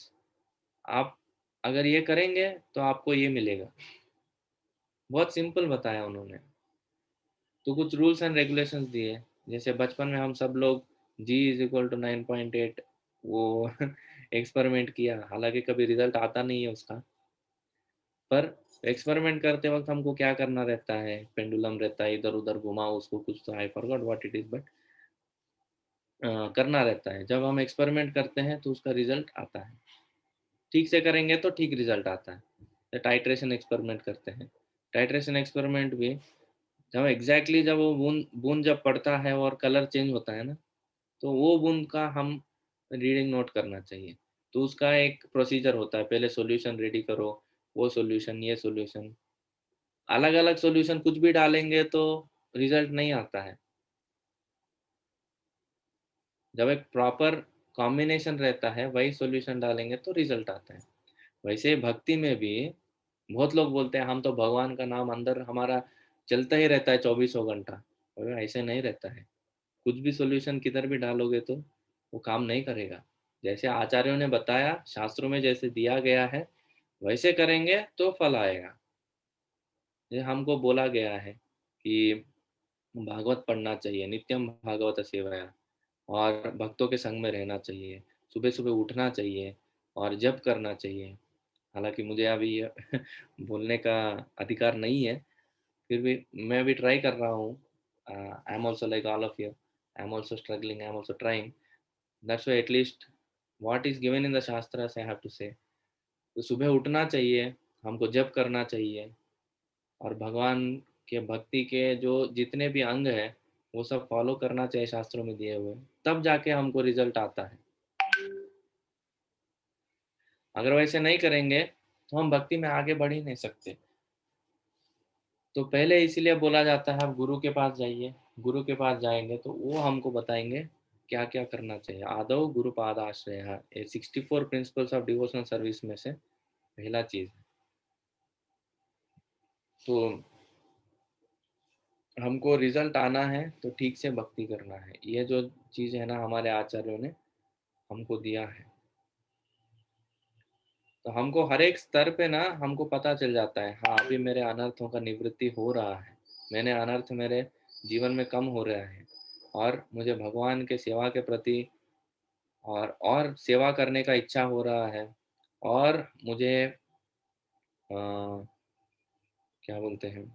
आप अगर ये करेंगे तो आपको ये मिलेगा, बहुत सिंपल बताया उन्होंने। तो कुछ रूल्स एंड रेगुलेशंस दिए, जैसे बचपन में हम सब लोग G = 9.8 वो एक्सपेरिमेंट किया, हालांकि कभी रिजल्ट आता नहीं है उसका, पर एक्सपेरिमेंट करते वक्त हमको क्या करना रहता है, पेंडुलम रहता है, इधर उधर घुमाओ उसको, कुछ तो I forgot what it is, but करना रहता है। जब हम एक्सपेरिमेंट करते हैं तो उसका रिजल्ट आता है, ठीक से करेंगे तो ठीक रिजल्ट आता है। टाइट्रेशन एक्सपेरिमेंट करते हैं, टाइट्रेशन एक्सपेरिमेंट भी जब जब वो बूंद बूंद जब पड़ता है और कलर चेंज होता है ना, तो वो बूंद का हम रीडिंग नोट करना चाहिए। तो उसका एक प्रोसीजर होता है, पहले सॉल्यूशन रेडी करो, वो सॉल्यूशन ये सॉल्यूशन, अलग अलग सॉल्यूशन कुछ भी डालेंगे तो रिजल्ट नहीं आता है। जब एक प्रॉपर कॉम्बिनेशन रहता है, वही सॉल्यूशन डालेंगे तो रिजल्ट आता है। वैसे ही भक्ति में भी बहुत लोग बोलते हैं हम तो भगवान का नाम अंदर हमारा चलता ही रहता है 24 घंटा, और ऐसे नहीं रहता है। कुछ भी सॉल्यूशन किधर भी डालोगे तो वो काम नहीं करेगा। जैसे आचार्यों ने बताया, शास्त्रों में जैसे दिया गया है वैसे करेंगे तो फल आएगा। ये हमको बोला गया है कि भागवत पढ़ना चाहिए, नित्यम भागवत सेवाया, और भक्तों के संग में रहना चाहिए, सुबह सुबह उठना चाहिए और जप करना चाहिए। हालांकि मुझे अभी बोलने का अधिकार नहीं है, फिर भी मैं भी ट्राई कर रहा हूँ I'm also like all of you. I'm also struggling. I'm also trying. That's why at least what is given in the Shastras, I have to say. तो सुबह उठना चाहिए, हमको जप करना चाहिए और भगवान के भक्ति के जो जितने भी अंग हैं वो सब फॉलो करना चाहिए शास्त्रों में दिए हुए, तब जाके हमको रिजल्ट आता है। अगर वैसे नहीं करेंगे तो हम भक्ति में आगे बढ़ ही नहीं सकते। तो पहले इसीलिए बोला जाता है आप गुरु के पास जाइए, गुरु के पास जाएंगे तो वो हमको बताएंगे क्या क्या करना चाहिए। आदौ गुरु पाद आश्रय, ये 64 प्रिंसिपल्स ऑफ डिवोशनल सर्विस में से पहला चीज है। तो हमको रिजल्ट आना है तो ठीक से भक्ति करना है, ये जो चीज है ना हमारे आचार्यों ने हमको दिया है। तो हमको हर एक स्तर पे ना हमको पता चल जाता है, हाँ अभी मेरे अनर्थों का निवृत्ति हो रहा है, मैंने अनर्थ मेरे जीवन में कम हो रहा है और मुझे भगवान के सेवा के प्रति और सेवा करने का इच्छा हो रहा है और मुझे क्या बोलते हैं,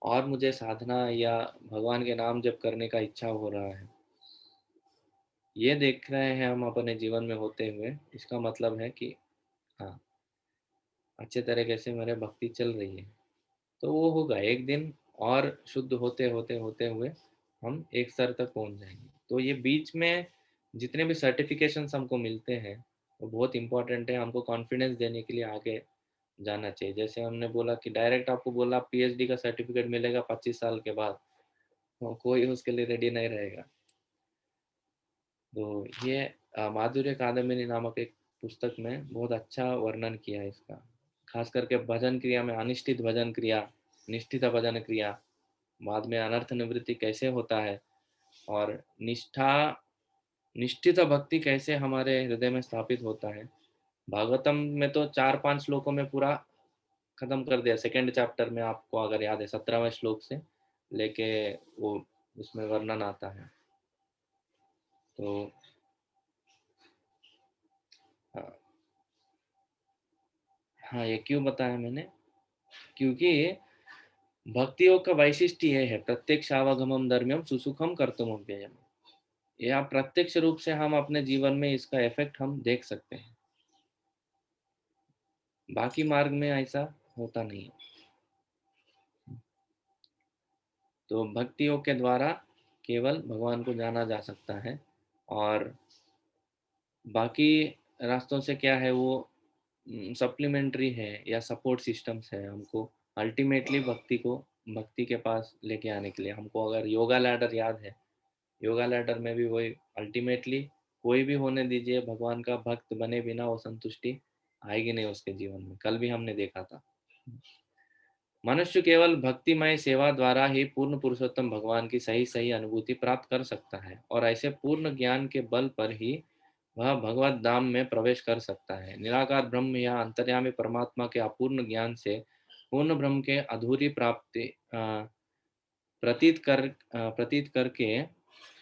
और मुझे साधना या भगवान के नाम जप करने का इच्छा हो रहा है। ये देख रहे हैं हम अपने जीवन में होते हुए, इसका मतलब है कि हाँ अच्छे तरीके से मेरे भक्ति चल रही है। तो वो होगा एक दिन, और शुद्ध होते होते होते हुए हम एक स्तर तक पहुंच जाएंगे। तो ये बीच में जितने भी सर्टिफिकेशंस हमको मिलते हैं वो बहुत इंपॉर्टेंट है, हमको कॉन्फिडेंस देने के लिए आगे जाना चाहिए। जैसे हमने बोला कि डायरेक्ट आपको बोला पीएचडी का सर्टिफिकेट मिलेगा 25 साल के बाद, तो कोई उसके लिए रेडी नहीं रहेगा। तो ये माधुर्य कादम्बिनी नामक एक पुस्तक में बहुत अच्छा वर्णन किया है इसका, खास करके भजन क्रिया में अनिष्ठित भजन क्रिया, निष्ठित भजन क्रिया, बाद में अनर्थ निवृत्ति कैसे होता है और निष्ठित भक्ति कैसे हमारे हृदय में स्थापित होता है। भागवतम में तो 4-5 श्लोकों में पूरा खत्म कर दिया। सेकेंड चैप्टर में आपको अगर याद है 17वें श्लोक से लेके वो उसमें वर्णन आता है। तो हाँ ये क्यों बताया मैंने, क्योंकि भक्ति योग का वैशिष्ट्य ये है, प्रत्यक्ष अवगमम धर्म्यम सुसुखम कर्तुम अव्ययम। ये आप प्रत्यक्ष रूप से हम अपने जीवन में इसका इफेक्ट हम देख सकते हैं, बाकी मार्ग में ऐसा होता नहीं है। तो भक्ति योग के द्वारा केवल भगवान को जाना जा सकता है, और बाकी रास्तों से क्या है वो सप्लीमेंट्री है या सपोर्ट सिस्टम्स है। हमको अल्टीमेटली भक्ति के पास लेके आने के लिए हमको, अगर योगा लैडर याद है, योगा लैडर में भी वही अल्टीमेटली कोई भी होने दीजिए, भगवान का भक्त बने बिना वो संतुष्टि आएगी नहीं उसके जीवन में। कल भी हमने देखा था, मनुष्य केवल भक्तिमय सेवा द्वारा ही पूर्ण पुरुषोत्तम भगवान की सही सही अनुभूति प्राप्त कर सकता है, और ऐसे पूर्ण ज्ञान के बल पर ही वह भगवत धाम में प्रवेश कर सकता है। निराकार ब्रह्म या अंतर्यामी परमात्मा के अपूर्ण ज्ञान से पूर्ण ब्रह्म के अधूरी प्राप्ति प्रतीत करके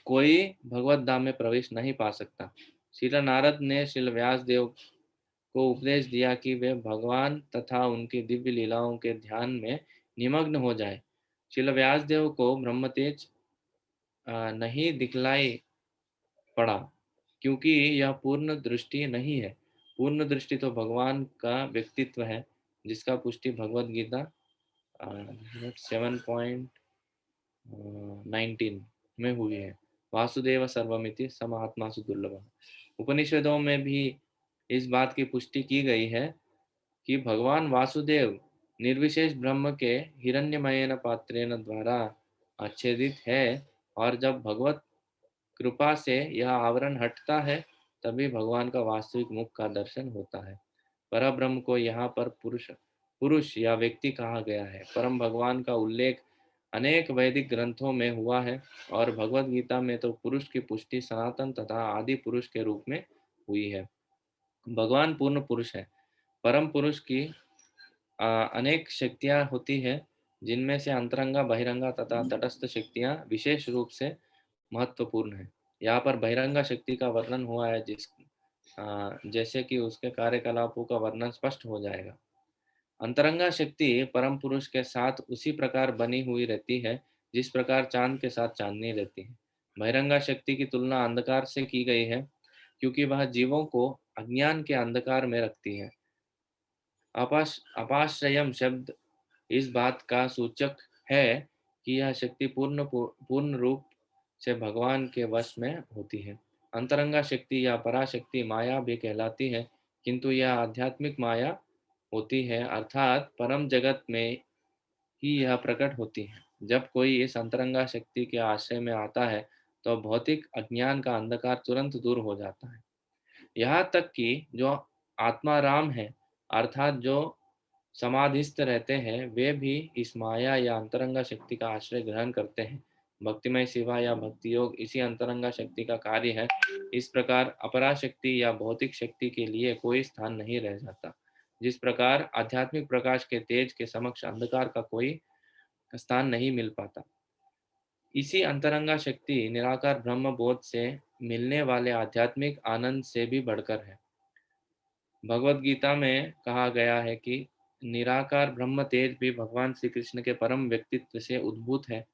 कोई भगवत धाम में प्रवेश नहीं पा सकता। श्रील नारद ने श्रील व्यास देव को उपदेश दिया कि वे भगवान तथा उनकी दिव्य लीलाओं के ध्यान में निमग्न हो जाए। श्रील व्यासदेव को ब्रह्मतेज नहीं दिखलाई पड़ा, क्योंकि यह पूर्ण दृष्टि नहीं है। पूर्ण दृष्टि तो भगवान का व्यक्तित्व है, जिसका पुष्टि भगवत गीता 7:19 में हुई है। वासुदेव सर्वमिति समात्मासु दुर्लभ। उपनिषदों में भी इस बात की पुष्टि की गई है कि भगवान वासुदेव निर्विशेष ब्रह्म के हिरण्यमयेन पात्रेण द्वारा आच्छादित है, और जब भगवत कृपा से यह आवरण हटता है तभी भगवान का वास्तविक मुख का दर्शन होता है। परब्रह्म को यहाँ पर पुरुष या व्यक्ति कहा गया है। परम भगवान का उल्लेख अनेक वैदिक ग्रंथों में हुआ है, और भगवत गीता में तो पुरुष की पुष्टि सनातन तथा आदि पुरुष के रूप में हुई है। भगवान पूर्ण पुरुष है। परम पुरुष की अनेक शक्तियां होती है, जिनमें से अंतरंगा, बहिरंगा तथा तटस्थ शक्तियां विशेष रूप से महत्वपूर्ण है। यहाँ पर बहिरंगा शक्ति का वर्णन हुआ है, जैसे कि उसके कार्यकलापों का वर्णन स्पष्ट हो जाएगा। अंतरंगा शक्ति परम पुरुष के साथ उसी प्रकार बनी हुई रहती है जिस प्रकार चांद के साथ चांदनी रहती है। बहिरंगा शक्ति की तुलना अंधकार से की गई है, क्योंकि वह जीवों को अज्ञान के अंधकार में रखती है। अपाश्रयम शब्द इस बात का सूचक है कि यह शक्ति पूर्ण रूप से भगवान के वश में होती है। अंतरंगा शक्ति या पराशक्ति माया भी कहलाती है, किंतु यह आध्यात्मिक माया होती है, अर्थात परम जगत में ही यह प्रकट होती है। जब कोई इस अंतरंगा शक्ति के आश्रय में आता है, तो भौतिक अज्ञान का अंधकार तुरंत दूर हो जाता है। यहाँ तक कि जो आत्माराम है, अर्थात जो समाधिस्थ रहते हैं, वे भी इस माया या अंतरंगा शक्ति का आश्रय ग्रहण करते हैं। भक्तिमय सेवा या भक्ति योग इसी अंतरंगा शक्ति का कार्य है। इस प्रकार अपरा शक्ति या भौतिक शक्ति के लिए कोई स्थान नहीं रह जाता। जिस प्रकार आध्यात्मिक प्रकाश के तेज के समक्ष अंधकार का कोई स्थान नहीं मिल पाता, इसी अंतरंगा शक्ति निराकार ब्रह्म बोध से मिलने वाले आध्यात्मिक आनंद से भी बढ़कर है। भगवत गीता में कहा गया है कि निराकार ब्रह्म तेज भी भगवान श्री कृष्ण के परम व्यक्तित्व से उद्भूत है।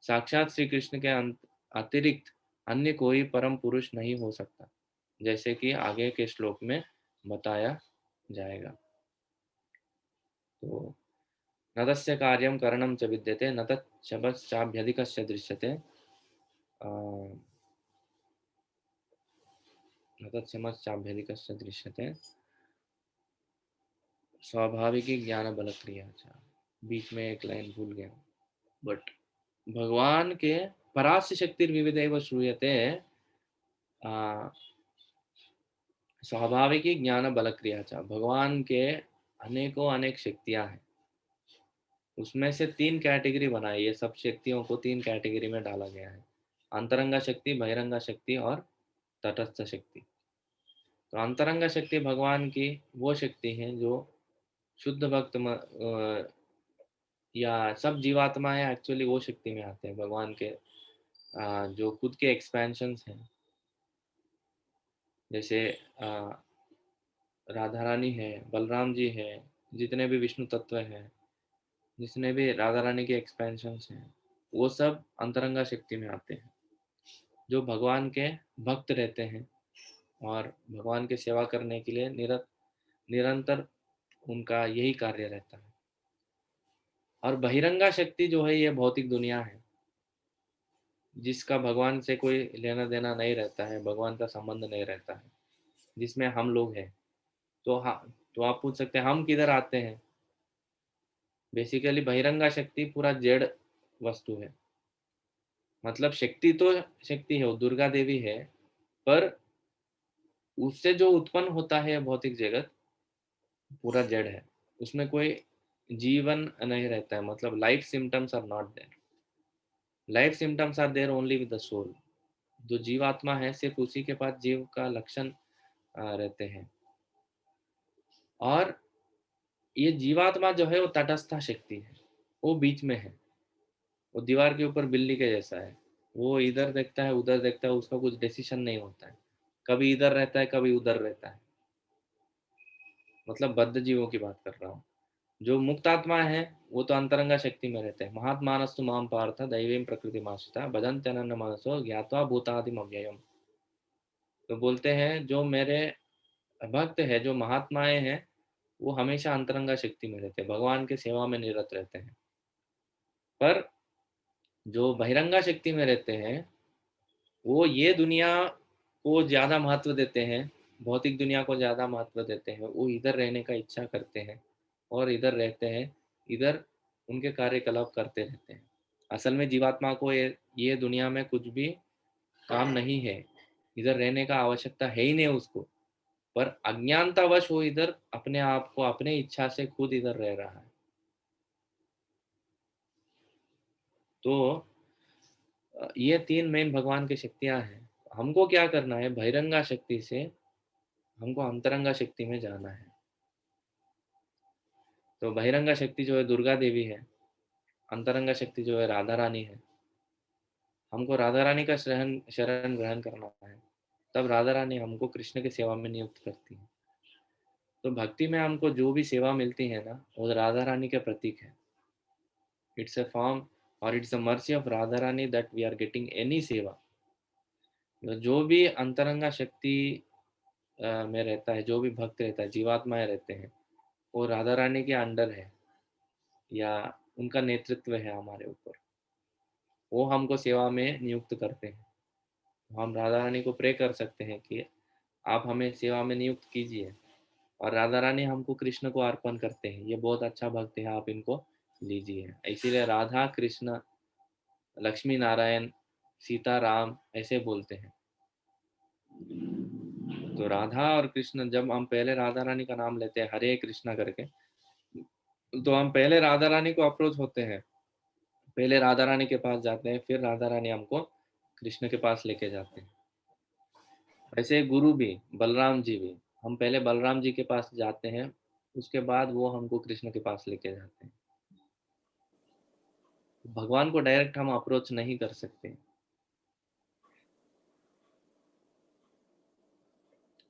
साक्षात श्री कृष्ण के अतिरिक्त अन्य कोई परम पुरुष नहीं हो सकता, जैसे कि आगे के श्लोक में बताया जाएगा। तो न तस्य कार्यं करणं च विद्यते न तच्छब्दश्चाभ्यधिकस्य दृश्यते न तत्समश्चाभ्यधिकस्य दृश्यते स्वाभाविकी ज्ञान बल क्रिया। बीच में एक लाइन भूल गया, बट भगवान के परास्य शक्ति विविधैव श्रूयते स्वाभाविकी ज्ञान बल क्रिया। भगवान के अनेकों अनेक शक्तियां हैं, उसमें से तीन कैटेगरी बनाई है। सब शक्तियों को तीन कैटेगरी में डाला गया है: अंतरंगा शक्ति, बहिरंगा शक्ति और तटस्थ शक्ति। तो अंतरंगा शक्ति भगवान की वो शक्ति है जो शुद्ध भक्त या सब जीवात्माएं एक्चुअली वो शक्ति में आते हैं। भगवान के जो खुद के एक्सपेंशंस हैं, जैसे राधा रानी है, बलराम जी है, जितने भी विष्णु तत्व हैं, जितने भी राधा रानी के एक्सपेंशंस हैं, वो सब अंतरंगा शक्ति में आते हैं। जो भगवान के भक्त रहते हैं और भगवान की सेवा करने के लिए निरंतर उनका यही कार्य रहता है। और बहिरंगा शक्ति जो है, ये भौतिक दुनिया है, जिसका भगवान से कोई लेना देना नहीं रहता है, भगवान का संबंध नहीं रहता है, जिसमें हम लोग हैं। तो हाँ, तो आप पूछ सकते हैं हम किधर आते हैं। बेसिकली बहिरंगा शक्ति पूरा जड़ वस्तु है, मतलब शक्ति तो शक्ति है, वो दुर्गा देवी है, पर उससे जो उत्पन्न होता है भौतिक जगत पूरा जड़ है, उसमें कोई जीवन नहीं रहता है। मतलब life symptoms are not there, life symptoms are there only with the soul. जो जीवात्मा है, सिर्फ उसी के पास जीव का लक्षण रहते हैं। और ये जीवात्मा जो है वो तटस्थ शक्ति है, वो बीच में है, वो दीवार के ऊपर बिल्ली के जैसा है। वो इधर देखता है, उधर देखता है, उसका कुछ डिसीजन नहीं होता है, कभी इधर रहता है, कभी उधर रहता है। मतलब बद्ध जीवों की बात कर रहा हूँ। जो मुक्त आत्मा है, वो तो अंतरंगा शक्ति में रहते हैं। महात्मानस्तु माम पार्थ दैवीं प्रकृति माश्रिता भजन्त्यनन्य मनसो ज्ञात्वा भूतादिम अव्ययम। तो बोलते हैं जो मेरे भक्त है, जो महात्माएं हैं, वो हमेशा अंतरंगा शक्ति में रहते हैं, भगवान के सेवा में निरत रहते हैं। पर जो बहिरंगा शक्ति में रहते हैं, वो ये दुनिया को ज़्यादा महत्व देते हैं, भौतिक दुनिया को ज़्यादा महत्व देते हैं। वो इधर रहने का इच्छा करते हैं और इधर रहते हैं, इधर उनके कार्यकलाप करते रहते हैं। असल में जीवात्मा को ये दुनिया में कुछ भी काम नहीं है, इधर रहने का आवश्यकता है ही नहीं उसको, पर अज्ञानतावश वो इधर अपने आप को अपने इच्छा से खुद इधर रह रहा है। तो ये तीन मेन भगवान की शक्तियां हैं। हमको क्या करना है, बहिरंगा शक्ति से हमको अंतरंगा शक्ति में जाना है। तो बहिरंगा शक्ति जो है दुर्गा देवी है, अंतरंगा शक्ति जो है राधा रानी है। हमको राधा रानी का शरण शरण ग्रहण करना है, तब राधा रानी हमको कृष्ण की सेवा में नियुक्त करती है। तो भक्ति में हमको जो भी सेवा मिलती है ना, वो राधा रानी के प्रतीक है। इट्स ए फॉर्म और it's the mercy of Radha Rani that we are getting any सेवा। जो भी अंतरंगा शक्ति में रहता है, जो भी भक्त रहता है, जीवात्माएं रहते हैं, वो राधा रानी के अंडर है या उनका नेतृत्व है हमारे ऊपर। वो हमको सेवा में नियुक्त करते हैं। हम राधा रानी को प्रे कर सकते हैं कि आप हमें सेवा में नियुक्त कीजिए, और राधा रानी हमको कृष्ण को अर्पण करते हैं, ये बहुत अच्छा भक्त है, आप इनको लीजिए। इसीलिए राधा कृष्ण लक्ष्मी नारायण सीता राम ऐसे बोलते हैं। तो राधा और कृष्ण, जब हम पहले राधा रानी का नाम लेते हैं हरे कृष्णा करके, तो हम पहले राधा रानी को अप्रोच होते हैं, पहले राधा रानी के पास जाते हैं, फिर राधा रानी हमको कृष्ण के पास लेके जाते हैं। वैसे गुरु भी, बलराम जी भी, हम पहले बलराम जी के पास जाते हैं, उसके बाद वो हमको कृष्ण के पास लेके जाते हैं। भगवान को डायरेक्ट हम अप्रोच नहीं कर सकते,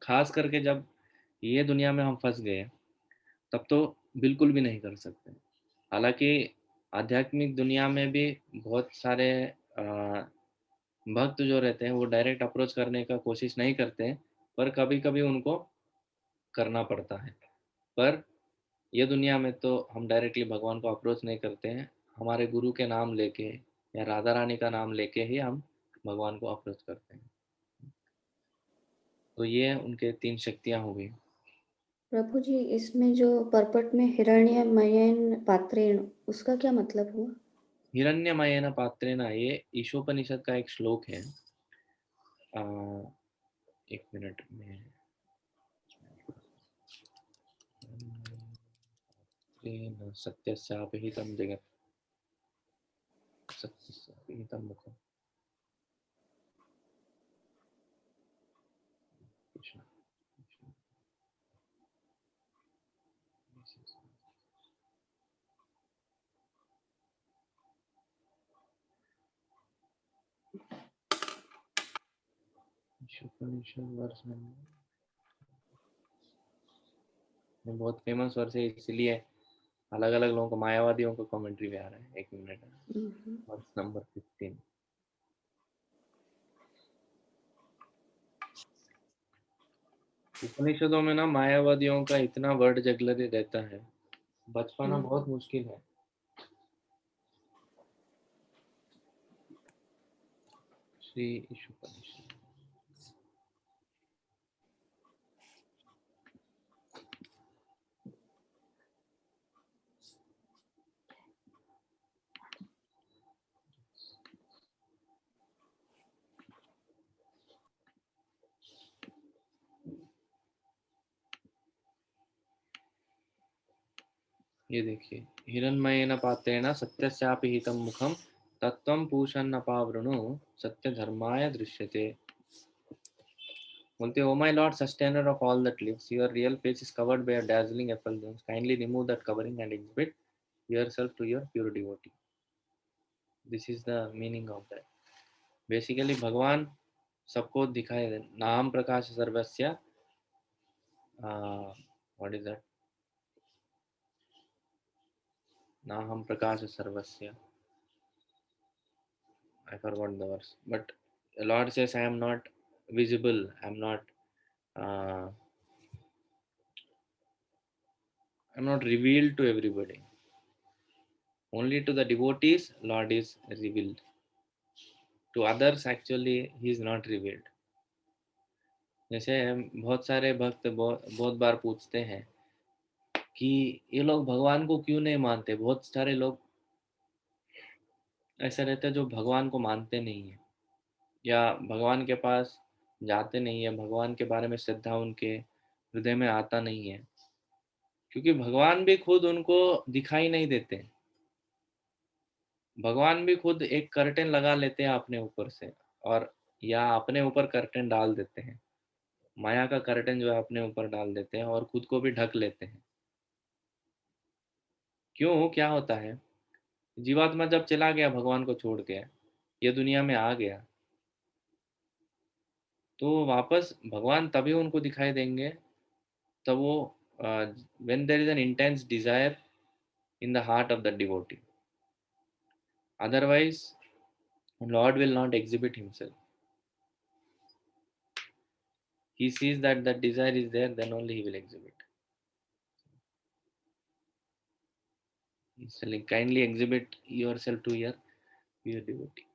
खास करके जब ये दुनिया में हम फंस गए, तब तो बिल्कुल भी नहीं कर सकते। हालांकि आध्यात्मिक दुनिया में भी बहुत सारे भक्त जो रहते हैं वो डायरेक्ट अप्रोच करने का कोशिश नहीं करते हैं, पर कभी कभी उनको करना पड़ता है। पर ये दुनिया में तो हम डायरेक्टली भगवान को अप्रोच नहीं करते हैं, हमारे गुरु के नाम लेके या राधा रानी का नाम लेके ही हम भगवान को अप्रोच करते हैं। तो ये उनके तीन शक्तियाँ हो गई। प्रभु जी, इसमें जो परपट में हिरण्यमयेन पात्रेण, उसका क्या मतलब हुआ? हिरण्यमयेन पात्रेण, ये ईशोपनिषद का एक श्लोक है। आ, एक मिनट में, सत्यस्यापहितं जगत्, सत्यस्यापहितं मुखम्। कृष्ण, कृष्ण, ईशोपनिषद वर्ष नंबर, बहुत फेमस वर्ष है, इसलिए अलग अलग लोगों को, मायावादियों को कमेंट्री भी आ रहा है। एक मिनट, वर्ष नंबर 15। उपनिषदों में ना मायावादियों का इतना वर्ड जगलरी रहता है, बच पाना बहुत मुश्किल है। श्री ईशोपनिषद, ये देखिए, हिरण्मयेन पात्रेण सत्यस्यापि हितं मुखं तत्त्वं पूषन्नपावृणु सत्य धर्माय दृश्यते। बोलते, o my lord, sustainer of all that lives, your real face is covered by a dazzling effulgence, kindly remove that covering and exhibit yourself to your pure devotee. This is the meaning of that. Basically भगवान सबको दिखाई दे, नाम प्रकाश सर्वस्य, what is that, नाहम प्रकाश सर्वस्य, I forgot the verse, but the Lord says, I am not visible, uh, I am not revealed to everybody. Only to the devotees, Lord is revealed. To others, actually, He is not revealed. जैसे बहुत सारे भक्त बहुत बार पूछते हैं कि ये लोग भगवान को क्यों नहीं मानते। बहुत सारे लोग ऐसे रहते हैं जो भगवान को मानते नहीं है, या भगवान के पास जाते नहीं है, भगवान के बारे में श्रद्धा उनके हृदय में आता नहीं है, क्योंकि भगवान भी खुद उनको दिखाई नहीं देते। भगवान भी खुद एक कर्टेन लगा लेते हैं अपने ऊपर से, और या अपने ऊपर कर्टेन डाल देते हैं, माया का कर्टेन जो है अपने ऊपर डाल देते हैं और खुद को भी ढक लेते हैं। क्यों, क्या होता है, जीवात्मा जब चला गया भगवान को छोड़ के, ये दुनिया में आ गया, तो वापस भगवान तभी उनको दिखाई देंगे, तब वो when there is an intense desire in the heart of the devotee, otherwise Lord will not exhibit himself. He sees that that desire is there, then only he will exhibit. He's telling, kindly exhibit yourself to your pure devotee.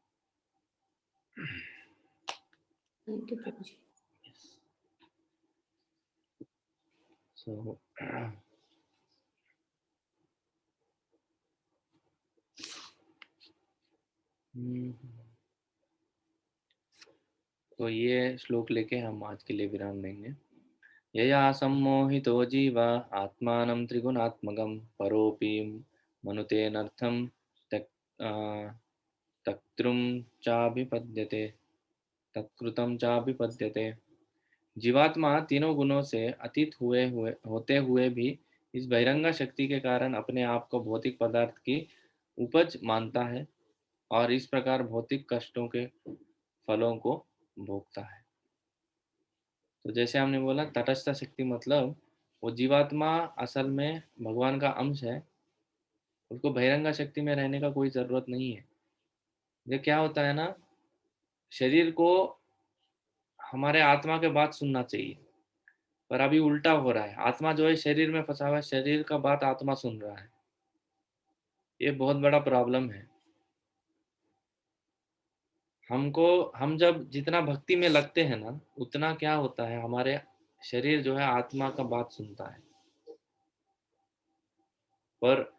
Thank you, Prabhuji. Yes. So तो ये श्लोक लेके हम आज के लिए विराम देंगे। यया सम्मोहितो जीव आत्मानं त्रिगुणात्मकं परोऽपि मनुतेनर्थं तक्तृं चाभिपद्यते तत्कृतं चाभिपद्यते। जीवात्मा तीनों गुणों से अतीत होते हुए भी इस बहिरंगा शक्ति के कारण अपने आप को भौतिक पदार्थ की उपज मानता है और इस प्रकार भौतिक कष्टों के फलों को भोगता है। तो जैसे हमने बोला, तटस्थ शक्ति मतलब वो जीवात्मा असल में भगवान का अंश है, उसको बहिरंगा शक्ति में रहने का कोई ज़रूरत नहीं है। ये क्या होता है ना, शरीर को हमारे आत्मा के बात सुनना चाहिए, पर अभी उल्टा हो रहा है। आत्मा जो है शरीर में फंसा हुआ है, शरीर का बात आत्मा सुन रहा है। ये बहुत बड़ा प्रॉब्लम है। हम जब जितना भक्ति में लगते हैं ना, उतना क्या होता है, हमारे शरीर जो है आत्मा का बात सुनता है, पर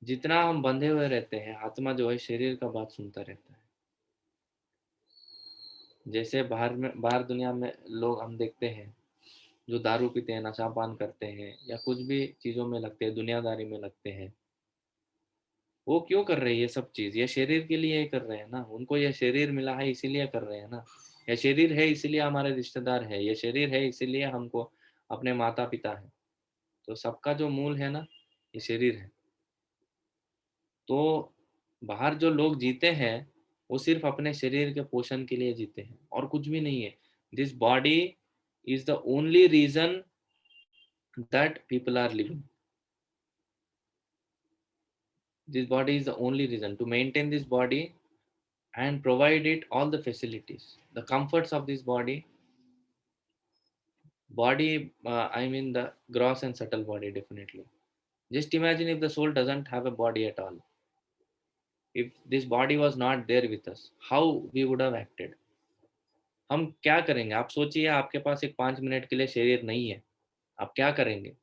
जितना हम बंधे हुए रहते हैं, आत्मा जो है शरीर का बात सुनता रहता है। जैसे बाहर दुनिया में लोग हम देखते हैं जो दारू पीते हैं, नशा पान करते हैं या कुछ भी चीज़ों में लगते हैं, दुनियादारी में लगते हैं, वो क्यों कर रहे हैं ये सब चीज़? ये शरीर के लिए कर रहे हैं ना, उनको ये शरीर मिला है इसीलिए कर रहे हैं ना। ये शरीर है इसीलिए हमारे रिश्तेदार है, ये शरीर है इसीलिए हमको अपने माता पिता है। तो सबका जो मूल है ना, ये शरीर है। तो बाहर जो लोग जीते हैं वो सिर्फ अपने शरीर के पोषण के लिए जीते हैं और कुछ भी नहीं है। This body is the only reason that people are living. This body is the only reason to maintain this body and provide it all the facilities, the comforts of this body, I mean the gross and subtle body, definitely. Just imagine if the soul doesn't have a body at all. If this body was not there with us, how we would have acted? हम क्या करेंगे? आप सोचिए, आपके पास एक 5 minute के लिए शरीर नहीं है, आप क्या करेंगे?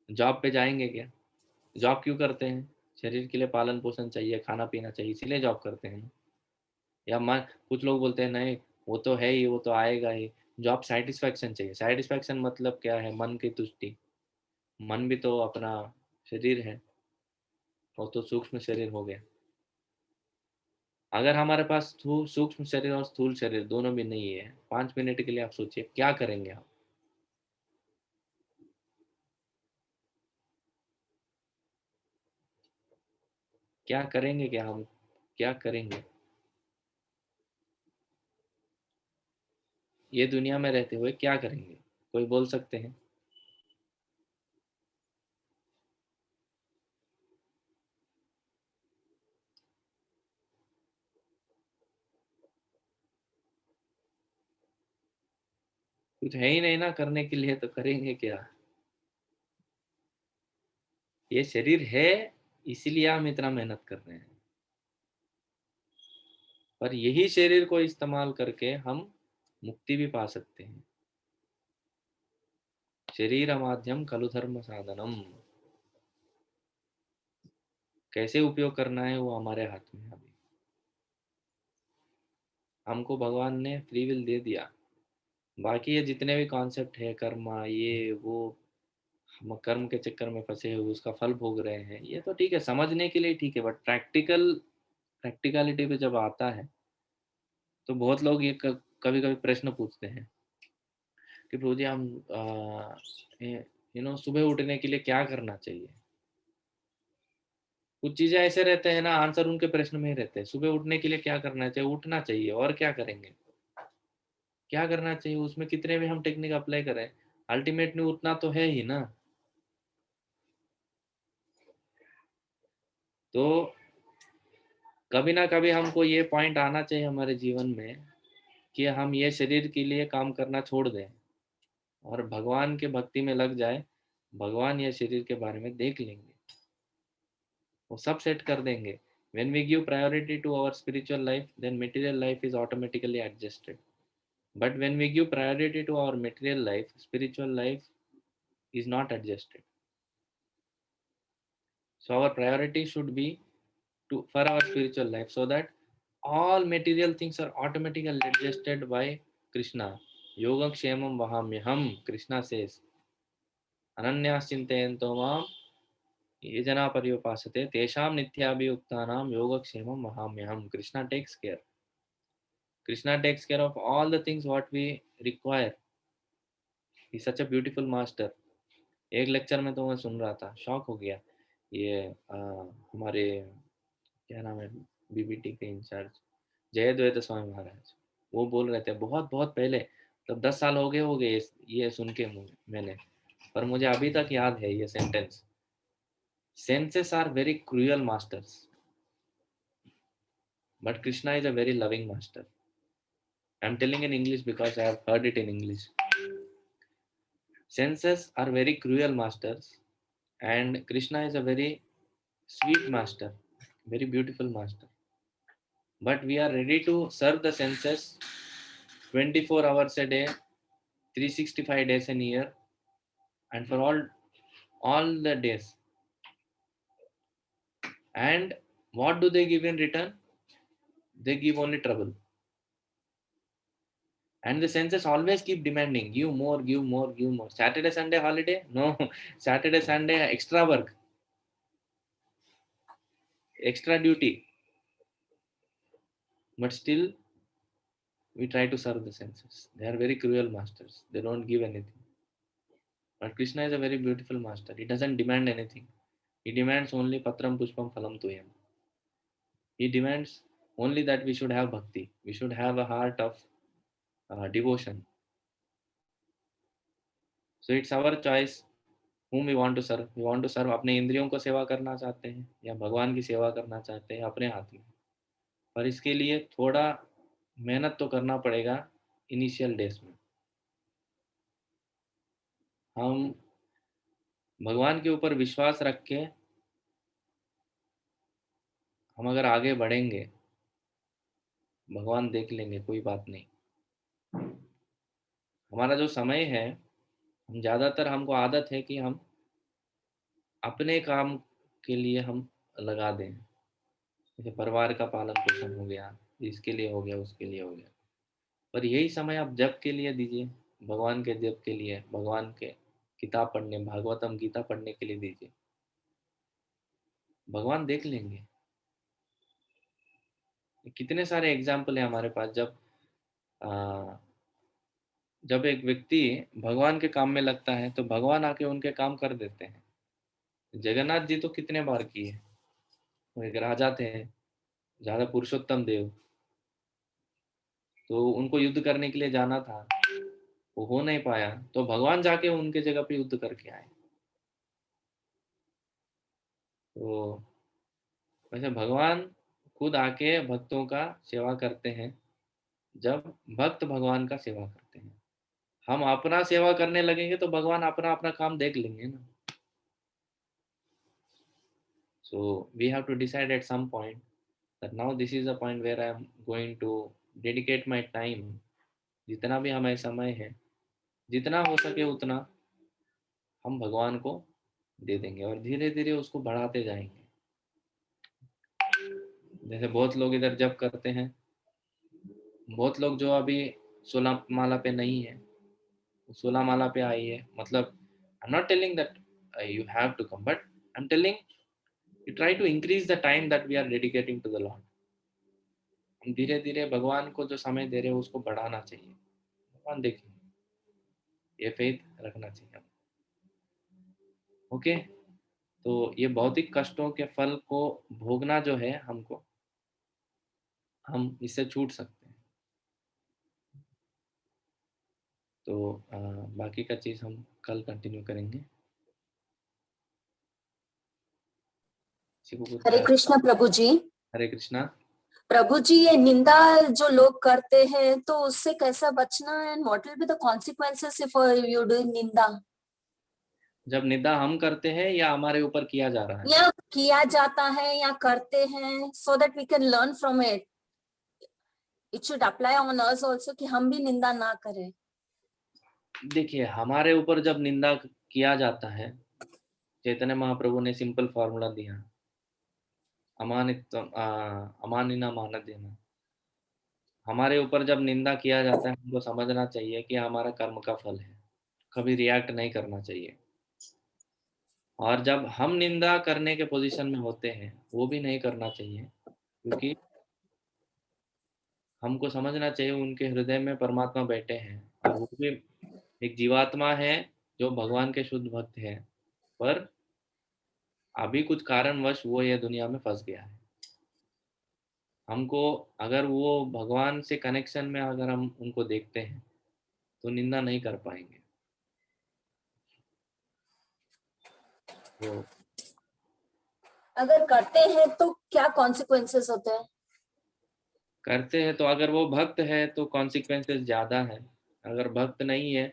जॉब पे जाएंगे क्या? जॉब क्यों करते हैं? शरीर के लिए पालन पोषण चाहिए, खाना पीना चाहिए, इसीलिए जॉब करते हैं। या मन, कुछ लोग बोलते हैं नहीं वो तो है ही, वो तो आएगा ही। जॉब सेटिस्फैक्शन चाहिए। सेटिस्फैक्शन मतलब क्या है? मन की तुष्टि। मन भी तो अपना शरीर है, वो तो सूक्ष्म शरीर हो गया। अगर हमारे पास सूक्ष्म शरीर और स्थूल शरीर दोनों भी नहीं है, 5 मिनट के लिए आप सोचिए क्या करेंगे आप? क्या करेंगे? क्या हम क्या करेंगे ये दुनिया में रहते हुए? क्या करेंगे? कोई बोल सकते हैं? कुछ है ही नहीं ना करने के लिए, तो करेंगे क्या? ये शरीर है इसीलिए हम इतना मेहनत कर रहे हैं, पर यही शरीर को इस्तेमाल करके हम मुक्ति भी पा सकते हैं। शरीर माध्यम खलु धर्म साधनम। कैसे उपयोग करना है वो हमारे हाथ में है। अभी हमको भगवान ने फ्री विल दे दिया। बाकी ये जितने भी कॉन्सेप्ट है, कर्मा ये वो, हम कर्म के चक्कर में फंसे हुए उसका फल भोग रहे हैं, ये तो ठीक है, समझने के लिए ठीक है, बट प्रैक्टिकलिटी पे जब आता है तो बहुत लोग ये कभी कभी प्रश्न पूछते हैं कि प्रभु जी हम सुबह उठने के लिए क्या करना चाहिए? कुछ चीजें ऐसे रहते हैं ना, आंसर उनके प्रश्न में ही रहते हैं। सुबह उठने के लिए क्या करना चाहिए? उठना चाहिए, और क्या करेंगे? क्या करना चाहिए उसमें कितने भी हम टेक्निक अप्लाई करें, अल्टीमेटली उतना तो है ही ना। तो कभी ना कभी हमको ये पॉइंट आना चाहिए हमारे जीवन में कि हम ये शरीर के लिए काम करना छोड़ दें और भगवान के भक्ति में लग जाए। भगवान ये शरीर के बारे में देख लेंगे, वो सब सेट कर देंगे। When we give priority to our spiritual life, then material life is automatically adjusted. But when we give priority to our material life, spiritual life is not adjusted. So our priority should be to for our spiritual life, so that all material things are automatically adjusted by Krishna. Yoga Kshemam Vahamyaham, Krishna says. Ananyas Chintayanto Mam ये जना पर्युपासते तेषां नित्याभियुक्तानां योगक्षेमं वहाम्यहम्. Krishna takes care. Krishna takes care of all the things what we require. He's such a beautiful master. एक lecture में तो मैं सुन रहा था, शॉक हो गया। ये हमारे क्या नाम है बीबीटी के इंचार्ज जयद्वैत स्वामी महाराज, वो बोल रहे थे बहुत बहुत पहले, तब 10 साल हो गए ये सुन के मैंने, पर मुझे अभी तक याद है ये sentence. Senses are very cruel masters, but Krishna is a very loving master. I'm telling in English because I have heard it in English. Senses are very cruel masters, and Krishna is a very sweet master, very beautiful master. But we are ready to serve the senses 24 hours a day, 365 days a year, and for all the days. And what do they give in return? They give only trouble. And the senses always keep demanding, give more, give more, give more. Saturday, Sunday holiday? No. Saturday, Sunday extra work, extra duty. But still, we try to serve the senses. They are very cruel masters. They don't give anything. But Krishna is a very beautiful master. He doesn't demand anything. He demands only patram pushpam phalam tuyam. He demands only that we should have bhakti. We should have a heart of devotion. So it's our choice whom we want to serve. We want to serve अपने इंद्रियों को सेवा करना चाहते हैं या भगवान की सेवा करना चाहते हैं, अपने हाथ में। पर इसके लिए थोड़ा मेहनत तो करना पड़ेगा इनिशियल डेज में। हम भगवान के ऊपर विश्वास रख के हम अगर आगे बढ़ेंगे, भगवान देख लेंगे, कोई बात नहीं। हमारा जो समय है, हम ज़्यादातर हमको आदत है कि हम अपने काम के लिए हम लगा दें। जैसे परिवार का पालन पोषण हो गया, इसके लिए हो गया, उसके लिए हो गया। पर यही समय आप जप के लिए दीजिए, भगवान के जप के लिए, भगवान के किताब पढ़ने, भागवतम गीता पढ़ने के लिए दीजिए। भगवान देख लेंगे। कितने सारे एग्जाम्पल है हमारे पास। जब एक व्यक्ति भगवान के काम में लगता है तो भगवान आके उनके काम कर देते हैं। जगन्नाथ जी तो कितने बार किए। वो एक राजा थे, ज्यादा पुरुषोत्तम देव, तो उनको युद्ध करने के लिए जाना था, वो हो नहीं पाया, तो भगवान जाके उनके जगह पे युद्ध करके आए। तो वैसे भगवान खुद आके भक्तों का सेवा करते हैं जब भक्त भगवान का सेवा करते हैं। हम अपना सेवा करने लगेंगे तो भगवान अपना अपना काम देख लेंगे ना। So we have to decide at some point that now this is the point where I am going to dedicate my time. जितना भी हमें समय है, जितना हो सके उतना हम भगवान को दे देंगे और धीरे धीरे उसको बढ़ाते जाएंगे। जैसे बहुत लोग इधर जप करते हैं, बहुत लोग जो अभी 16 माला पे नहीं है, 16 माला पे आई है। मतलब I am not telling that you have to come, but I am telling you try to increase the time that we are dedicating to the lord. हम धीरे धीरे भगवान को जो समय दे रहे हैं उसको बढ़ाना चाहिए। भगवान देखेंगे, ये फेथ रखना चाहिए। ओके, तो ये भौतिक कष्टों के फल को भोगना जो है हमको, हम इससे छूट सकते हैं। तो बाकी का चीज़ हम कल कंटिन्यू करेंगे। शिव पूछ हरे रहा है। कृष्ण प्रभु जी। हरे कृष्णा। प्रभु जी, ये निंदा जो लोग करते हैं तो उससे कैसा बचना है? And what will be the consequences if you do निंदा? जब निंदा हम करते हैं या हमारे ऊपर किया जा रहा है? या किया जाता है या करते हैं, so that we can learn from it. It should apply on us also कि हम भी निंदा ना करें। देखिए, हमारे ऊपर जब निंदा किया जाता है, चैतन्य महाप्रभु ने सिंपल फॉर्मूला दिया, अमानिना मान देना। हमारे ऊपर जब निंदा किया जाता है, हमको समझना चाहिए कि हमारा कर्म का फल है, कभी रिएक्ट नहीं करना चाहिए। और जब हम निंदा करने के पोजीशन में होते हैं, वो भी नहीं करना चाहिए, क्योंकि हमको समझना चाहिए उनके हृदय में परमात्मा बैठे हैं और वो भी एक जीवात्मा है जो भगवान के शुद्ध भक्त है, पर अभी कुछ कारणवश वो ये दुनिया में फंस गया है। हमको अगर वो भगवान से कनेक्शन में अगर हम उनको देखते हैं तो निंदा नहीं कर पाएंगे। तो अगर करते हैं तो क्या कॉन्सिक्वेंसेस होते हैं? करते हैं तो अगर वो भक्त है तो कॉन्सिक्वेंसेस ज़्यादा है, अगर भक्त नहीं है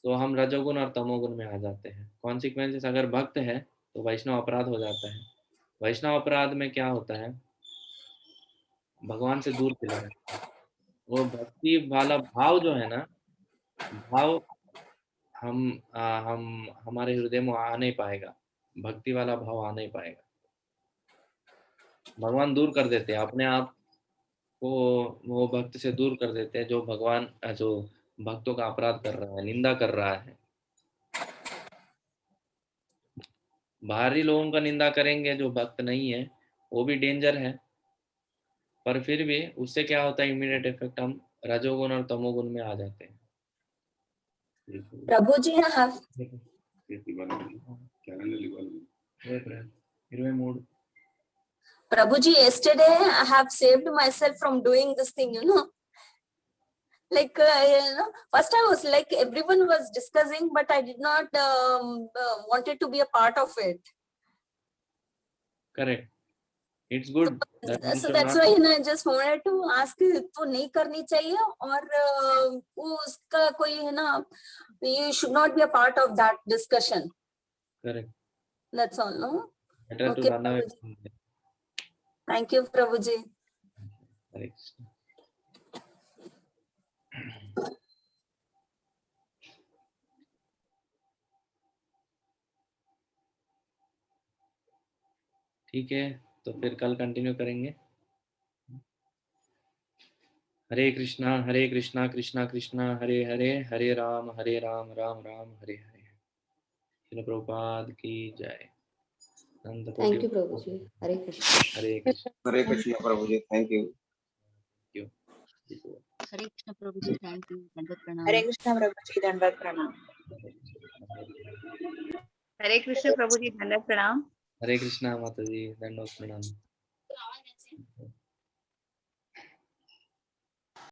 तो हम रजोगुण और तमोगुण में आ जाते हैं। कॉन्सिक्वेंसेस अगर भक्त है तो वैष्णव अपराध हो जाता है। वैष्णव अपराध में क्या होता है, भगवान से दूर चले जाते हैं। वो भक्ति वाला भाव जो है ना, भाव हम हमारे हृदय में आ नहीं पाएगा, भक्ति वाला भाव आ नहीं पाएगा। भगवान दूर कर देते हैं अपने आप को, वो भक्त से दूर कर देते हैं जो भगवान जो भक्तों का अपराध कर रहा है, निंदा कर रहा है। बाहरी लोगों का निंदा करेंगे जो भक्त नहीं है, वो भी डेंजर है, पर फिर भी उससे क्या होता है, इमीडिएट इफेक्ट, हम रजोगुण और तमोगुण में आ जाते हैं। प्रभु जी, हाँ। Prabhu ji, yesterday I have saved myself from doing this thing, like first I was like, everyone was discussing, but I did not wanted to be a part of it. Correct. It's good. So that's why I just wanted to ask, तो नहीं करनी चाहिए, और वो उसका कोई है ना, you should not be a part of that discussion. Correct. That's all, no? Better Okay, to run away Prabhuji. from it. Thank you, Prabhuji. Hare Krishna. ठीक है, तो फिर कल कंटिन्यू करेंगे। हरे कृष्णा कृष्णा कृष्णा हरे हरे, हरे राम राम राम हरे हरे। श्रील प्रभुपाद की जय। थैंक यू प्रभु जी। हरे कृष्ण। हरे कृष्ण प्रभु जी, थैंक यू। हरे कृष्ण प्रभु जी, थैंक यू, दंडवत प्रणाम। हरे कृष्ण प्रभु जी, दंडवत प्रणाम। हरे कृष्ण प्रभु जी, दंडवत प्रणाम। हरे कृष्णा माता जी, दंडवत प्रणाम।